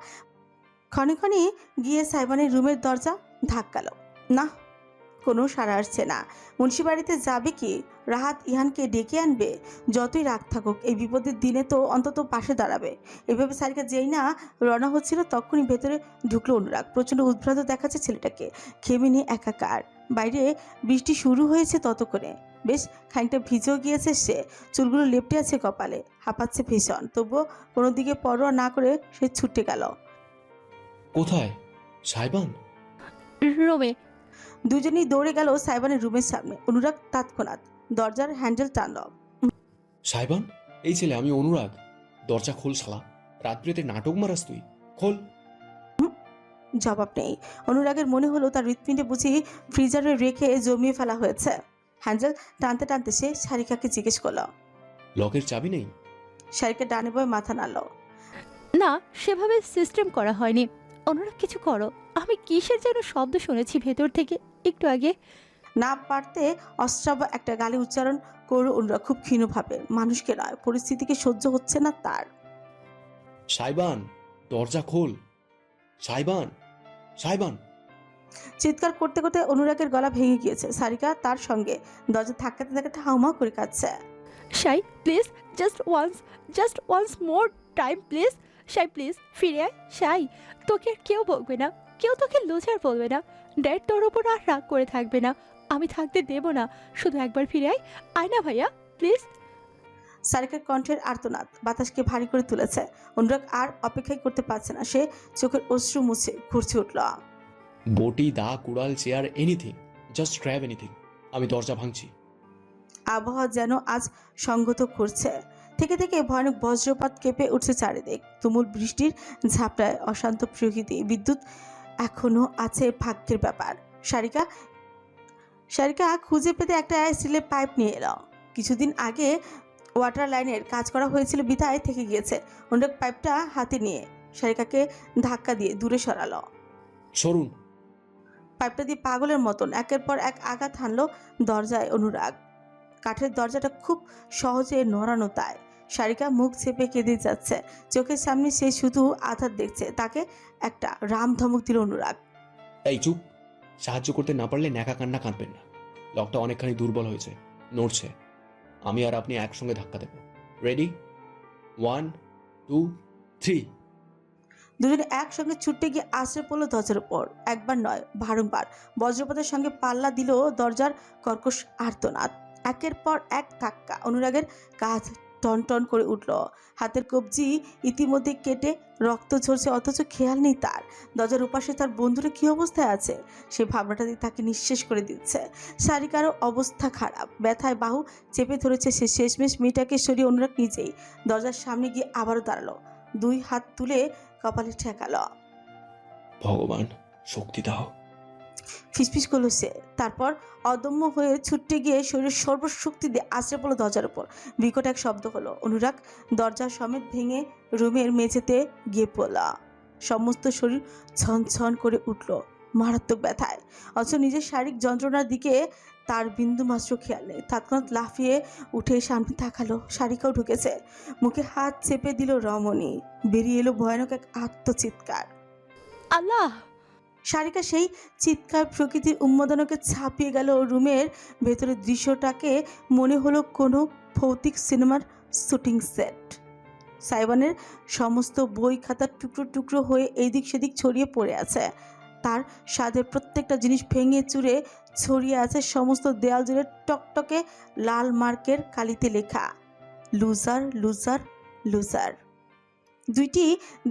ক্ষণে ক্ষণে গিয়ে সাইবানের রুমের দরজা ধাক্কালো। না, কোনো সাড়া আসছে না। মুন্সিবাড়িতে যাবে কি? রাহাত ইহানকে ডেকে আনবে? যতই রাগ থাকুক, এই বিপদের দিনে তো অন্তত পাশে দাঁড়াবে। এভাবে সারিকা যেই না রওনা হচ্ছিল, তখনই ভেতরে ঢুকলো অনুরাগ। প্রচণ্ড উদ্ভ্রান্ত দেখাচ্ছে ছেলেটাকে, খেমে নিয়ে একাকার। বাইরে বৃষ্টি শুরু হয়েছে ততক্ষণে, বেশ খানিকটা ভিজেও গিয়েছে সে। চুলগুলো লেপটে আছে কপালে, হাঁপাচ্ছে ভীষণ। তবুও কোনো দিকে পরোয়া না করে সে ছুটে গেল। কোথায় সাইবান? রুমে। দুজনেই দৌড়ে গেল সাইবানের রুমের সামনে। অনুরাগ তৎক্ষণাৎ দরজার হ্যান্ডেল টানল। সাইবান, এই ছেলে আমি অনুরাগ। দরজা খোল শালা, রাত্রিতে নাটক মারাস তুই, খোল। জবাব নেই। অনুরাগের মনে হলো তার হৃৎপিণ্ডে বুঝি ফ্রিজারে রেখে জমিয়ে ফেলা হয়েছে। হ্যান্ডেল টানতে টানতে সে সারিকাকে জিজ্ঞেস করল, লকের চাবি নেই? সারিকা ডানে বয়ে মাথা নাড়ল। না, সেভাবে সিস্টেম করা হয়নি। অনুরাগ কিছু করো, আমি কিসের যেন শব্দ শুনেছি ভেতর থেকে একটু আগে। না পারতে অশ্রাব্য একটা গালি উচ্চারণ করল অনুরাগ খুব ক্ষীণভাবে। মানুষকে নয়, পরিস্থিতিকে সহ্য হচ্ছে না তার। সাইবান, দরজা খোল। সাইবান, সাইবান। চিৎকার করতে করতে অনুরাগের গলা ভেঙে গিয়েছে। সারিকা তার সঙ্গে দরজা ধাক্কাতে ধাক্কাতে হাউমাউ করে কাঁদছে। Sai, please, just once more time please. Sai, please ফিরে আয়। সাই, তোকে আর কেউ বলবে না, কেউ তোকে লুজার বলবে না। ড্যাড তোর ওপর আর রাগ করে থাকবে না, আমি থাকতে দেব না। শুধু একবার ফিরে আয়, আয় না ভাইয়া প্লিজ। সারিকার কণ্ঠের আর্তনাদ বাতাসকে ভারী করে তুলেছে। অনুরাগ আর অপেক্ষাই করতে পারছে না, সে চোখের অশ্রু মুছে ঘুরছে উঠল। বটি, দা, কুড়াল, chair, anything, just grab anything. আমি দরজা ভাঙছি। আবহাওয়া যেন আজ সংগত করছে। থেকে থেকে ভয়ানক বজ্রপাত কেঁপে উঠছে চারিদিক। তুমুল বৃষ্টির ঝাপটায় অশান্ত প্রকৃতি। বিদ্যুৎ এখনো আছে ভাগ্যের ব্যাপার। সারিকা খুঁজে পেতে একটা স্টিলের পাইপ নিয়ে এলো। কিছুদিন আগে ওয়াটার লাইনের কাজ করা হয়েছিল বিধায় থেকে গিয়েছে। অনুরাগ পাইপটা হাতে নিয়ে সারিকাকে ধাক্কা দিয়ে দূরে সরালো। সরুন। পাইপটা দিয়ে পাগলের মতন একের পর এক আঘাত হানলো দরজায় অনুরাগ। কাঠের দরজাটা খুব সহজে নড়ানো, তাই সারিকা মুখ চেপে কেঁদে যাচ্ছে। চোখের সামনে সে শুধু আঘাত দেখছে। তাকে একটা রাম ধমক দিল অনুরাগ। এই চুপ। সাহায্য করতে না পারলে ন্যাকা কান্না কাঁদবেন না। লকটা অনেকখানি দুর্বল হয়েছে, নড়ছে। আমি আর আপনি একসঙ্গে ধাক্কা দেব। রেডি? 1 2 3। দুজনে একসঙ্গে ছুটে গিয়ে আশ্রয় পড়লো দরজার উপর। একবার নয়, বারংবার বজ্রপাতের সঙ্গে পাল্লা দিল দরজার কর্কশ আর্তনাদ। একের পর এক ধাক্কা। অনুরাগের কাঁধ টনটন করে উঠল। হাতের কবজি ইতিমধ্যে কেটে রক্ত ঝরছে, অথচ খেয়াল নেই তার দরজার উপাশে তার বন্ধুরা কি অবস্থায় আছে। সে ভাবনাটাতে তাকে নিঃশেষ করে দিচ্ছে। সারিকারও অবস্থা খারাপ, ব্যথায় বাহু চেপে ধরেছে সে। শেষমেশ মেয়েটাকে সরিয়ে অনুরাগ নিজেই দরজার সামনে গিয়ে আবারও দাঁড়ালো। 2 হাত তুলে কপালে ঠেকালো। ভগবান শক্তি দাও। ফিসফিস করলো সে। তারপর অদম্য হয়ে ছুটতে গিয়ে শরীরের সর্বশক্তি দিয়ে আশ্রে পড়লো দরজার উপর। বিকট এক শব্দ হলো। অনুরাগ দরজা সমেত ভেঙে রুমের মেঝেতে গিয়ে পড়ল। সমস্ত শরীর ছনছন করে উঠল মারাত্মক ব্যথায়। অথচ নিজের শারীরিক যন্ত্রণার দিকে তার বিন্দুমাত্র খেয়াল নেই। তৎক্ষণাৎ লাফিয়ে উঠে সামনে তাকালো। সারিকাও ঢুকেছে। মুখে হাত চেপে দিল রমণী। বেরিয়ে এলো ভয়ানক এক আত্মচিৎকার। আল্লাহ! সারিকা সেই চিৎকার প্রকৃতির উন্মাদনাকে ছাপিয়ে গেল। রুমের ভেতরের দৃশ্যটাকে মনে হলো কোনো ভৌতিক সিনেমার শুটিং সেট। সাইবানের সমস্ত বই খাতার টুকরো টুকরো হয়ে এদিক সেদিক ছড়িয়ে পড়ে আছে। তার স্বাদের প্রত্যেকটা জিনিস ভেঙে চুরে ছড়িয়ে আছে। সমস্ত দেয়াল জুড়ে টকটকে লাল মার্কের কালিতে লেখা লুজার লুজার লুজার। 2টি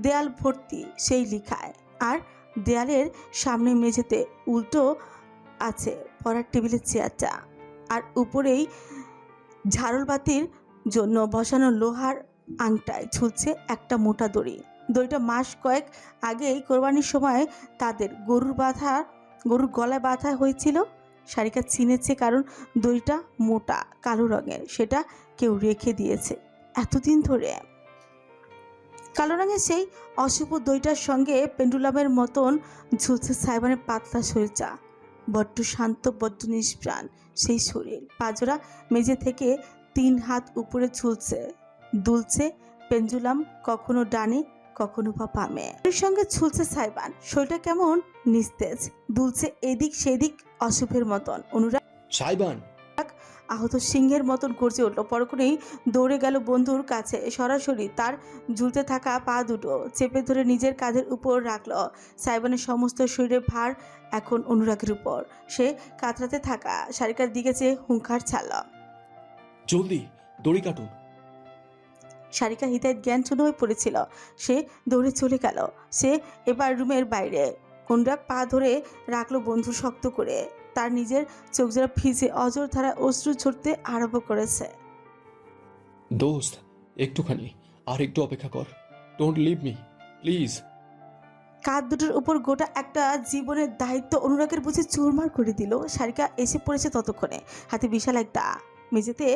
দেয়াল ভর্তি সেই লেখায়। আর দেয়ালের সামনে মেঝেতে উল্টো আছে পড়ার টেবিলের চেয়ারটা। আর উপরেই ঝাড়লবাতির জন্য বসানো লোহার আংটায় ঝুলছে একটা মোটা দড়ি। দড়িটা মাস কয়েক আগেই কোরবানির সময় তাদের গরুর গলায় বাঁধা হয়েছিল। সারিকা চিনেছে, কারণ দড়িটা মোটা কালো রঙের। সেটা কেউ রেখে দিয়েছে এতদিন ধরে। কালো রঙের সেই অশুভ দইটার সঙ্গে পেন্ডুলামের মতন ঝুলছে সাইবানের পাতলা শরীরটা। বড্ড শান্ত, বড্ড নিষ্প্রাণ সেই শরীর। পাজরা মেঝে থেকে 3 হাত উপরে ঝুলছে, দুলছে পেন্ডুলাম, কখনো ডানে কখনো বা বামে। এর সঙ্গে ঝুলছে সাইবান। শরীরটা কেমন নিস্তেজ, দুলছে এদিক সেদিক অশুভের মতন। অনুরাগ সাইবান! আহত সিংহের মতন গর্জে উঠল। পরক্ষণেই দৌড়ে গেল বন্ধুর কাছে। সরাসরি তার ঝুলতে থাকা পা দুটো চেপে ধরে নিজের কাঁধের উপর রাখল। সাইবানের সমস্ত শরীরের ভার এখন অনুরাগের উপর। সে কাতরাতে থাকা সারিকার দিকে চেয়ে হুঙ্কার ছাড়ল। জলদি দড়ি কাটুন। সারিকা হিতাহিত জ্ঞান শূন্য হয়ে পড়েছিল। সে দৌড়ে চলে গেল। সে এবার রুমের বাইরে। অনুরাগ পা ধরে রাখলো বন্ধু শক্ত করে। তার নিজের চোখ জোড়া ভিজে অজর ধারা অশ্রু ঝরতে আরম্ভ করেছে। দোস্ত, একটুখানি আর একটু অপেক্ষা কর। Don't leave me please. কাঁধ দুটোর উপর গোটা একটা জীবনের দায়িত্ব অনুরাগের বুঝে চুরমার করে দিল। সারিকা এসে পড়েছে ততক্ষণে। হাতে বিশাল এক দা। মেঝেতে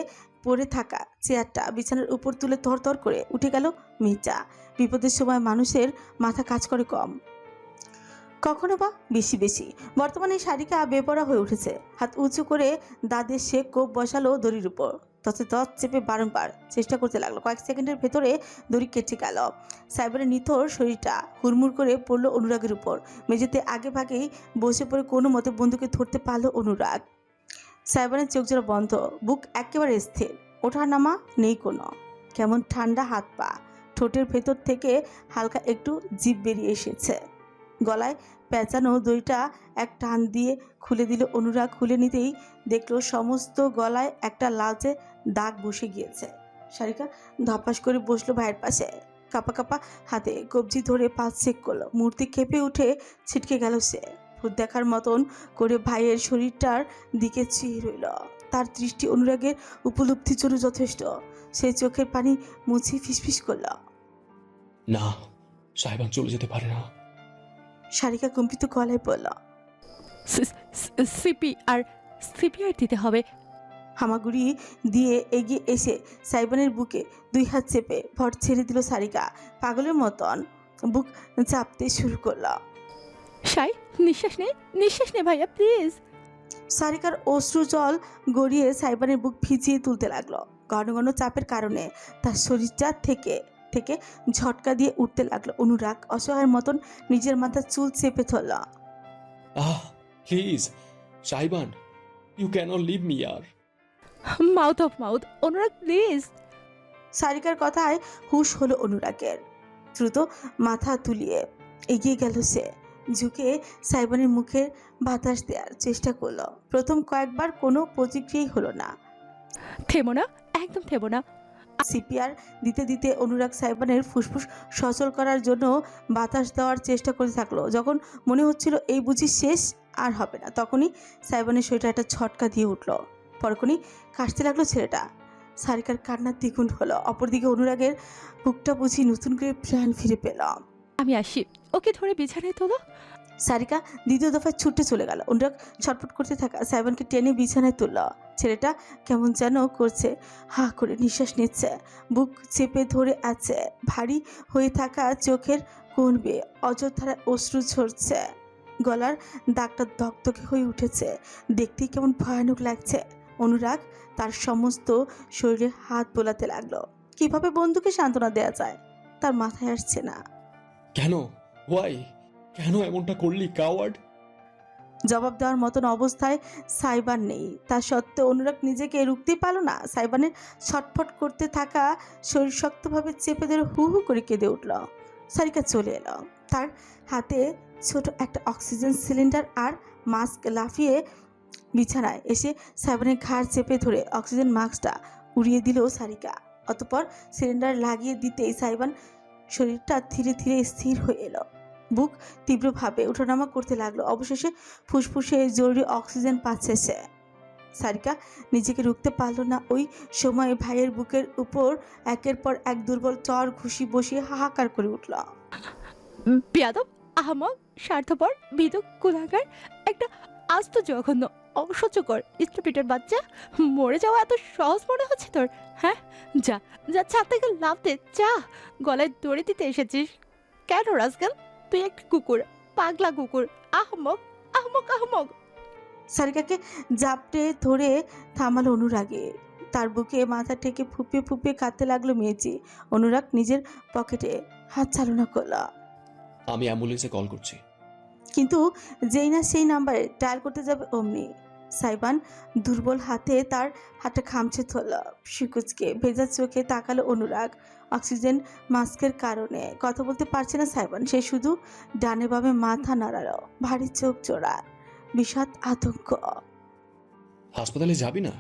পড়ে থাকা চেয়ারটা বিছানার উপর তুলে তরতর করে উঠে গেল মেয়েটা। বিপদের সময় মানুষের মাথা কাজ করে কম, কখনো বা বেশি বেশি। বর্তমানে সারিকা বেপরা হয়ে উঠেছে। হাত উঁচু করে দাঁতে সে কোপ বসালো দড়ির উপর। তথে দত চেপে বারংবার চেষ্টা করতে লাগলো। কয়েক সেকেন্ডের ভেতরে দড়ি কেটে গেল। সাইবারের নিথর শরীরটা হুড়মুড় করে পড়লো অনুরাগের উপর। মেঝেতে আগে ভাগেই বসে পড়ে কোনো মতে বন্ধুকে ধরতে পারলো অনুরাগ। সাইবারের চোখ জোড়া বন্ধ, বুক একেবারে স্থির। ওঠা নামা নেই কোনো। কেমন ঠান্ডা হাত পা। ঠোঁটের ভেতর থেকে হালকা একটু জিভ বেরিয়ে এসেছে। গলায় পেঁচানো দড়িটা এক টান দিয়ে খুলে দিল অনুরাগ। খুলে নিতেই দেখলো সমস্ত গলায় একটা লালচে দাগ বসে গিয়েছে। সারিকা ধপাস করে বসলো ভাইয়ের পাশে। কাপা কাপা হাতে কবজি ধরে পাঁচ চেক করলো। মূর্তি কেঁপে উঠে ছিটকে গেল সে। ভূত দেখার মতন করে ভাইয়ের শরীরটার দিকে চেয়ে রইল। তার দৃষ্টি অনুরাগের উপলব্ধির জন্য যথেষ্ট। সে চোখের পানি মুছে ফিসফিস করল। না, সাহেবান চলে যেতে পারে না। সারিকা কম্পিত গলায় বলল। সিপিআর দিতে হবে। হামাগুড়ি দিয়ে এগিয়ে এসে সাইবানের বুকে 2 হাত চেপে ভর ছেড়ে দিল সারিকা। পাগলের মতন বুক চাপতে শুরু করল। সাই, নিঃশ্বাস নে ভাইয়া, প্লিজ। সারিকার অশ্রু জল গড়িয়ে সাইবানের বুক ভিজিয়ে তুলতে লাগলো। ঘন ঘন চাপের কারণে তার শরীরটা থেকে থেকে ঝটকা দিয়ে উঠতে লাগলো। অনুরাগ অসহায়ের মতন নিজের মাথার চুল চেপে ধরল। Please Sahiban, you can't leave me ইয়ার। Mouth of mouth, Anurag please. সারিকার কথায় হুশ হলো অনুরাগের। দ্রুত মাথা তুলিয়ে এগিয়ে গেল সে। ঝুঁকে সাইবানের মুখের বাতাস দেওয়ার চেষ্টা করলো। প্রথম কয়েকবার কোনো প্রতিক্রিয়াই হলো না। থেমো না, একদম থেমো না। সিপিআর দিতে দিতে অনুরাগ সাইবানের ফুসফুস সচল করার জন্য বাতাস দেওয়ার চেষ্টা করতে থাকলো। যখন মনে হচ্ছিল এই বুঝি শেষ, আর হবে না, তখনই সাইবানের শরীরটা একটা ঝটকা দিয়ে উঠলো। পরক্ষণই কাশতে লাগলো ছেলেটা। সারিকার কান্নার দ্বিগুণ হলো। অপরদিকে অনুরাগের বুকটা বুঝি নতুন করে প্রাণ ফিরে পেল। আমি আসি, ওকে ধরে বিছানায় তোলো। সারিকা দ্বিতীয় দফায় ছুটে চলে গেল। অনুরাগ ছটফট করতে থাকা সাইবানকে টেনে বিছানায় তুলল। ছেলেটা কেমন যেন করছে, হা করে নিঃশ্বাস নিচ্ছে, বুক চেপে ধরে আছে। ভারী হয়ে থাকা চোখের কোণ বেয়ে অযথায় অশ্রু ঝরছে। গলার দাগটা দগদগে হয়ে উঠেছে। দেখতেই কেমন ভয়ানক লাগছে। অনুরাগ তার সমস্ত শরীরে হাত বোলাতে লাগলো। কিভাবে বন্ধুকে সান্ত্বনা দেওয়া যায় তার মাথায় আসছে না। কেন? ওয়াই? কেন এমনটা করলি কাওয়ার্ড? জবাব দেওয়ার মতন অবস্থায় সাইবান নেই। তা সত্ত্বেও অনুরাগ নিজেকে রুখতে পারল না। সাইবানের ছটফট করতে থাকা শরীর শক্তভাবে চেপে ধরে হু হু করে কেঁদে উঠল। সারিকা চলে এলো। তার হাতে ছোট একটা অক্সিজেন সিলিন্ডার আর মাস্ক। লাফিয়ে বিছানায় এসে সাইবানের ঘাড় চেপে ধরে অক্সিজেন মাস্কটা উড়িয়ে দিল সারিকা। অতঃপর সিলিন্ডার লাগিয়ে দিতেই সাইবান শরীরটা ধীরে ধীরে স্থির হয়ে এলো। বুক তীব্রভাবে ওঠানামা করতে লাগলো। অবশেষে ফুসফুসে জরুরি অক্সিজেন পাচ্ছে সে। সারিকা নিজেকে রুখতে পারল না। ওই সময় ভাইয়ের বুকের উপর একের পর এক দুর্বল চর ঘুষি বসিয়ে হাহাকার করে উঠল। বেয়াদব, আহমক, স্বার্থপর, বিধু, কুলাগার, একটা আস্ত জঘন্য, অসহ্যকর স্টুপিডের বাচ্চা। মরে যাওয়া এত সহজ মনে হচ্ছে তোর? হ্যাঁ, যা যা, ছাদ থেকে লাফ দে, যা। গলায় দড়ি দিতে এসেছিস কেন রাজগাল? তুই একটা কুকুর, পাগলা কুকুর, আহমক, আহমক, আহমক। সারিকাকে জাপটে ধরে থামালো অনুরাগে। তার বুকে মাথা ঠেকে ফুপিয়ে ফুপিয়ে কাঁদতে লাগলো মেয়েটি। অনুরাগ নিজের পকেটে হাত চালনা করল। আমি অ্যাম্বুলেন্সে কল করছি। কিন্তু যেই না সেই নাম্বারে ডায়াল করতে যাবে অমনি সাইবান দুর্বল হাতে তার হাতটা খামচে ধরল। শিকুচকে ভেজা চোখে তাকালো অনুরাগ। অক্সিজেন মাস্কের কারণে কথা বলতে পারছে না সাইবান। সে শুধু ডানে বামে মাথা নাড়ালো। ভারী চোখ জোড়া, বিষাদ, আতঙ্ক। হাসপাতালে যাবি না?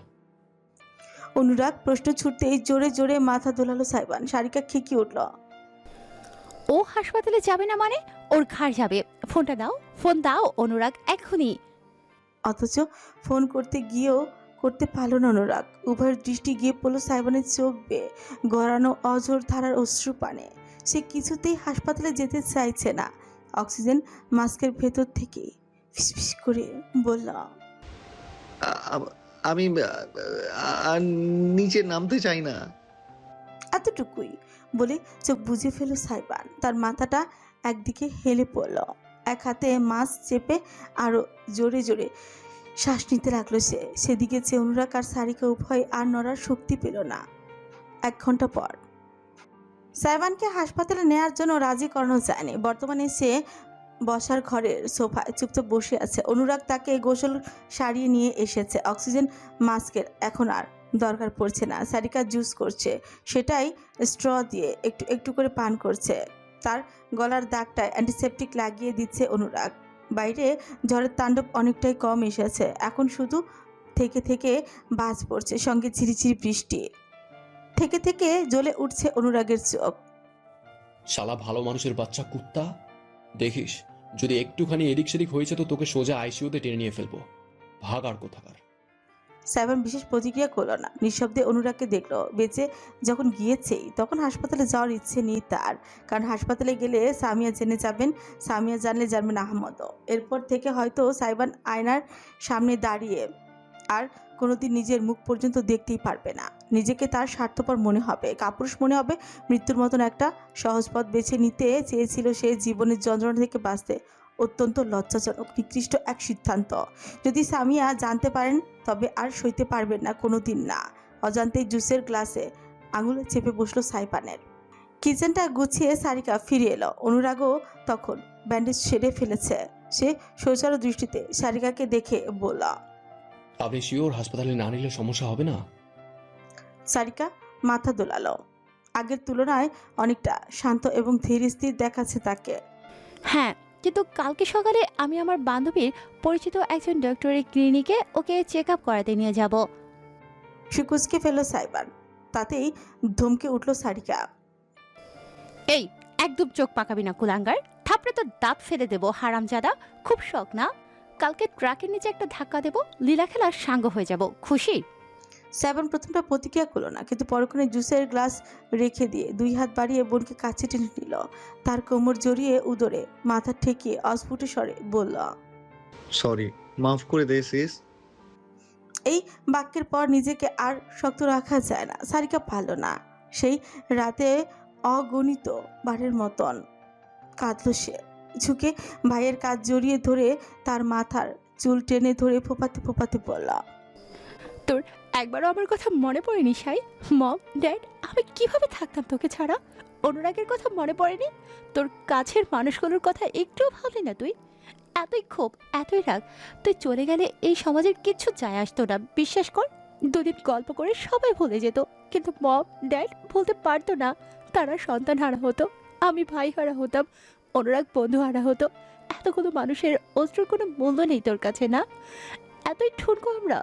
অনুরাগ প্রশ্ন ছুটতেই জোরে জোরে মাথা দোলালো সাইবান। সারিকা খিকি উঠল। ও হাসপাতালে যাবে না মানে? ওর ঘাড় যাবে। ফোনটা দাও, ফোন দাও অনুরাগ, এখনই। অথচ ফোন করতে গিয়েও করতে পারল না অনুরাগ। উভয়ের দৃষ্টি গিয়ে পড়ল সাইবানের চোখ বেয়ে গড়ানো অঝোর ধারার অশ্রু পানে। সে কিছুতেই হাসপাতালে যেতে চাইছে না। অক্সিজেন মাস্কের ভেতর থেকে ফিসফিস করে বলল, আমি নিচে নামতে চাই না। এতটুকুই বলে চোখ বুজে ফেল সাইবান। তার মাথাটা একদিকে হেলে পড়ল। এক হাতে মাস্ক চেপে আরো জোরে জোরে শ্বাস নিতে লাগলো সে। সেদিকে চেয়ে অনুরাগ আর সারিকা উভয় আর নড়ার শক্তি পেল না। 1 ঘন্টা পর সাইবানকে হাসপাতালে নেওয়ার জন্য রাজি করানো যায়নি। বর্তমানে সে বসার ঘরের সোফায় চুপচাপ বসে আছে। অনুরাগ তাকে গোসল সারিয়ে নিয়ে এসেছে। অক্সিজেন মাস্কের এখন আর দরকার পড়ছে না। সারিকা জুস করছে, সেটাই স্ট্র দিয়ে একটু একটু করে পান করছে। তার গলার দাগটায় অ্যান্টিসেপটিক লাগিয়ে দিচ্ছে অনুরাগ। বাইরে ঝড়ের তাণ্ডব অনেকটাই কম এসেছে। এখন শুধু থেকে থেকে বাজ পড়ছে, সঙ্গে ঝিরিঝিরি বৃষ্টি। থেকে থেকে জ্বলে উঠছে অনুরাগের চোখ। শালা ভালো মানুষের বাচ্চা কুত্তা, দেখিস যদি একটুখানি এদিক সেদিক হয়েছে তো তোকে সোজা আইসিইউতে টেনে নিয়ে ফেলবো। ভাগ আর কোথাকার। সাইবান বিশেষ প্রতিক্রিয়া করলো না, নিঃশব্দে অনুরাগকে দেখলো। বেঁচে যখন গিয়েছেই তখন হাসপাতালে যাওয়ার ইচ্ছে নেই তার, কারণ হাসপাতালে গেলে সামিয়া জেনে যাবেন, সামিয়া জানলে জানবেন আহমদও। এরপর থেকে হয়তো সাইবান আয়নার সামনে দাঁড়িয়ে আর কোনোদিন নিজের মুখ পর্যন্ত দেখতেই পারবে না। নিজেকে তার স্বার্থপর মনে হবে, কাপুরুষ মনে হবে। মৃত্যুর মতন একটা সহজ পথ বেছে নিতে চেয়েছিল সে, জীবনের যন্ত্রণা থেকে বাঁচতে। অত্যন্ত লজ্জাজনক, নিকৃষ্ট এক সিদ্ধান্ত। যদি সামিয়া জানতে পারেন তবে আর সইতে পারবেন না, কোনো দিন না। অজান্তেই জুসের গ্লাসে আঙুলে চেপে বসলো সাইবানের। কিচেনটা গুছিয়ে সারিকা ফিরে এলো। অনুরাগও তখন ব্যান্ডেজ ছেড়ে ফেলেছে। সে সোজারো দৃষ্টিতে সারিকাকে দেখে বলল, আপনি শিওর হাসপাতালে না নিলে সমস্যা হবে না? সারিকা মাথা দোলালো। আগের তুলনায় অনেকটা শান্ত এবং ধীর স্থির দেখাচ্ছে তাকে। হ্যাঁ, কিন্তু কালকে সকালে আমি আমার বান্ধবীর পরিচিত একজন ডক্টরের ক্লিনিকে ওকে চেক আপ করাতে নিয়ে যাব। সে কুচকে ফেলল সাইবান। তাতেই ধমকে উঠল সারিকা। এই, একদম চোখ পাকাবি না কুলাঙ্গার, থাপড়ে তো দাঁত ফেলে দেবো হারামজাদা। খুব শখ না? কালকে ট্রাকের নিচে একটা ধাক্কা দেবো, লীলা খেলার সাঙ্গ হয়ে যাব, খুশি? সাইবান প্রথমটা প্রতিক্রিয়া করলো না, কিন্তু পরক্ষণে জুসের গ্লাস রেখে দিয়ে দুই হাত বাড়িয়ে বোনকে কাছে টেনে নিল। তার কোমর জড়িয়ে উদরে মাথা ঠেকিয়ে অস্ফুট স্বরে বলল, সরি, মাফ করে দে সিস। এই বাক্যের পর নিজেকে আর শক্ত রাখা যায় না। সারিকা পারল না। সেই রাতে অগণিত বারের মতন কাঁদল সে। ঝুঁকে ভাইয়ের কাজ জড়িয়ে ধরে তার মাথার চুল টেনে ধরে ফোপাতে ফোপাতে বলল, তোর একবারও আমার কথা মনে পড়েনি সাই? মম, ড্যাড, আমি কিভাবে থাকতাম তোকে ছাড়া? অনুরাগের কথা মনে পড়েনি? তোর কাছের মানুষগুলোর কথা একটুও ভাবলি না তুই? এতই ক্ষোভ, এতই রাগ, তুই চলে গেলে এই সমাজের কিচ্ছু যায় আসতো না, বিশ্বাস কর। দুদিন গল্প করে সবাই ভুলে যেত, কিন্তু মম, ড্যাড ভুলতে পারতো না। তারা সন্তান হারা হতো, আমি ভাই হারা হতাম, অনুরাগ বন্ধু হারা হতো। এতগুলো মানুষের অস্ত্রের কোনো মূল্য নেই তোর কাছে না? এতই ঠুনকো আমরা।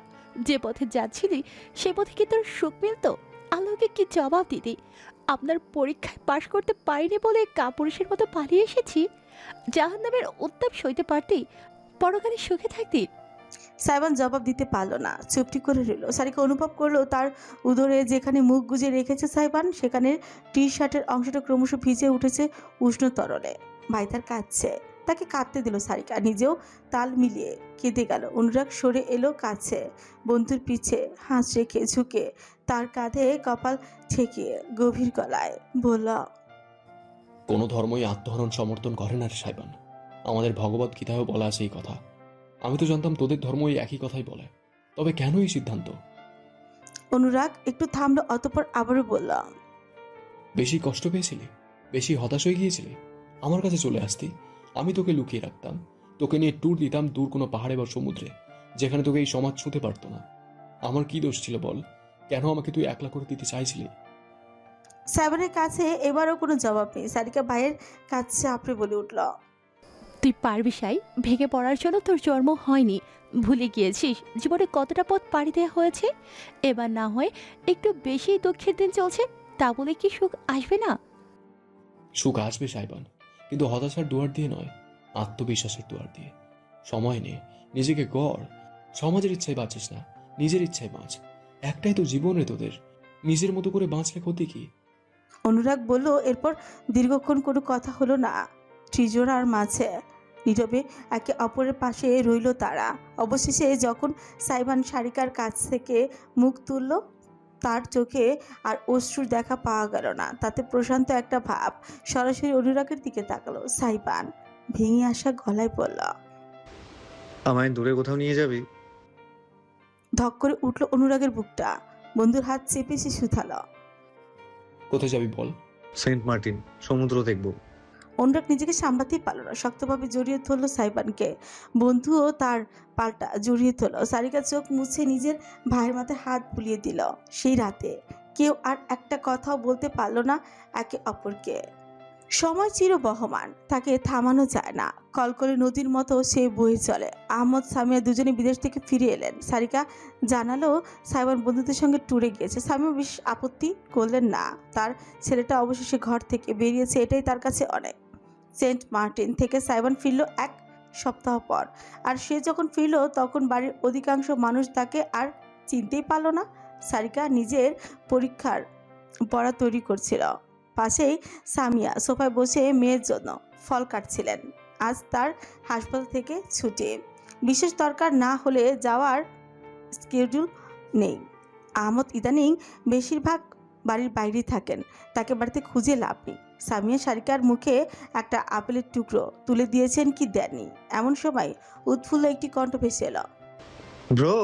যে পথে যাচ্ছিলি সে পথে কি তোর সুখ মিলতো? আলোকে কি জবাব দিতি? আপনার পরীক্ষায় পাশ করতে পারিনি বলে কাপুরুষের মতো পালিয়ে এসেছি। জাহান্নামের উত্তাপ সইতে পারতি, পরকালে সুখে থাকতি। সাইবান জবাব দিতে পারল না, চুপটি করে রইল। সারিকা অনুভব করলো তার উদরে যেখানে মুখ গুজে রেখেছে সাইবান, সেখানে টি শার্টের অংশটা ক্রমশ ভিজে উঠেছে উষ্ণ তরলে। ভাই তার কাঁদছে, তাকে কাঁদতে দিল সারিকা। নিজেও তাল মিলিয়ে কেঁদে গেল। অনুরাগ সরে এলো কাছে, বন্ধুর পিছে হাত রেখে ঝুঁকে তার কাঁধে কপাল ঠেকিয়ে গভীর গলায় বলল, কোনো ধর্মই আত্মহরণ সমর্থন করে না রে সাইবান। আমাদের ভগবত গীতায়ও বলা আছে এই কথা। আমি তো জানতাম তোদের ধর্ম এই একই কথাই বলে, তবে কেন এই সিদ্ধান্ত? অনুরাগ একটু থামলো, অতঃপর আবারও বলল, বেশি কষ্ট পেয়েছিলি? বেশি হতাশ হয়ে গিয়েছিলি? আমার কাছে চলে আসতি, আমি তোকে লুকিয়ে রাখতাম, তোকে নিয়ে ট্যুর দিতাম দূর কোনো পাহাড়ে বা সমুদ্রে, যেখানে তোকে এই সমাজ ছুঁতে পারতো না। আমার কি দোষ ছিল বল? কেন আমাকে তুই একলা করে দিতে চাইছিলি? সাইবানের কাছে এবারও কোনো জবাব নেই। সারিকা ভাইয়ের কাছে আপনি বলে উঠল, তুই পারবি সাই, ভেঙে পড়ার জন্য তোর জন্ম হয়নি। ভুলে গিয়েছিস জীবনে কতটা পথ পাড়ি দেওয়া হয়েছে? এবার না হয় একটু বেশি দুঃখের দিন চলছে, তা বলে কি সুখ আসবে না? সুখ আসবে সাইবান, কিন্তু হতাশার দুয়ার দিয়ে নয়, আত্মবিশ্বাসের দুয়ার দিয়ে। সময় নে, নিজেকে গড়। সমাজের ইচ্ছায় বাঁচিস না, নিজের ইচ্ছায় বাঁচ। একটাই তো জীবন রে তোদের, নিজের মতো করে বাঁচলে ক্ষতি কি? অনুরাগ বলল। এরপর দীর্ঘক্ষণ কোনো কথা হলো না। ত্রিজোড়ার মাঝে নীরবে একে অপরের পাশে রইল তারা। অবশেষে যখন সাইবান সারিকার কাছ থেকে মুখ তুলল, তার চোখে আর অশ্রুর দেখা পাওয়া গেল না, তাতে প্রশান্ত একটা ভাব। সরাসরি অনুরাগের দিকে তাকালো সাইবান, ভেঙে আসা গলায় বলল, আমায় দূরে কোথাও নিয়ে যাবি? ধক করে উঠল অনুরাগের বুকটা। বন্ধুর হাত চেপে সে শুধালো, কোথায় যাবি বল? সেন্ট মার্টিন, সমুদ্র দেখবো। অনুরাগ নিজেকে সামলাতেই পারল না, শক্তভাবে জড়িয়ে ধরল সাইবানকে। বন্ধুও তার পাল্টা জড়িয়ে ধরল। সারিকা চোখ মুছে নিজের ভাইয়ের মাথায় হাত বুলিয়ে দিল। সেই রাতে কেউ আর একটা কথাও বলতে পারল না একে অপরকে। সময় চির বহমান, তাকে থামানো যায় না। কলকলে নদীর মতো সে বয়ে চলে। আহমদ সামিয়া দুজনে বিদেশ থেকে ফিরে এলেন। সারিকা জানালো সাইবান বন্ধুদের সঙ্গে ট্যুরে গিয়েছে। সামিয়া বেশ আপত্তি করলেন না। তার ছেলেটা অবশেষে ঘর থেকে বেরিয়েছে, এটাই তার কাছে অনেক। সেন্ট মার্টিন থেকে সাইবান ফিরল এক সপ্তাহ পর। আর সে যখন ফিরল তখন বাড়ির অধিকাংশ মানুষ তাকে আর চিনতেই পারলো না। সারিকা নিজের পরীক্ষার পড়া তৈরি করছিল। পাশেই সামিয়া সোফায় বসে মেয়ের জন্য ফল কাটছিলেন। আজ তার হাসপাতাল থেকে ছুটি, বিশেষ দরকার না হলে যাওয়ার স্কেডিউল নেই। আহমদ ইদানিং বেশিরভাগ বাড়ির বাইরেই থাকেন, তাকে বাড়িতে খুঁজে লাভ নেই। সামিয়া সারিকার মুখে একটা আপেলের টুকরো তুলে দিয়েছেন কি দেননি, এমন সময় উৎফুল্ল একটি কণ্ঠ ভেসে এলো। ব্রো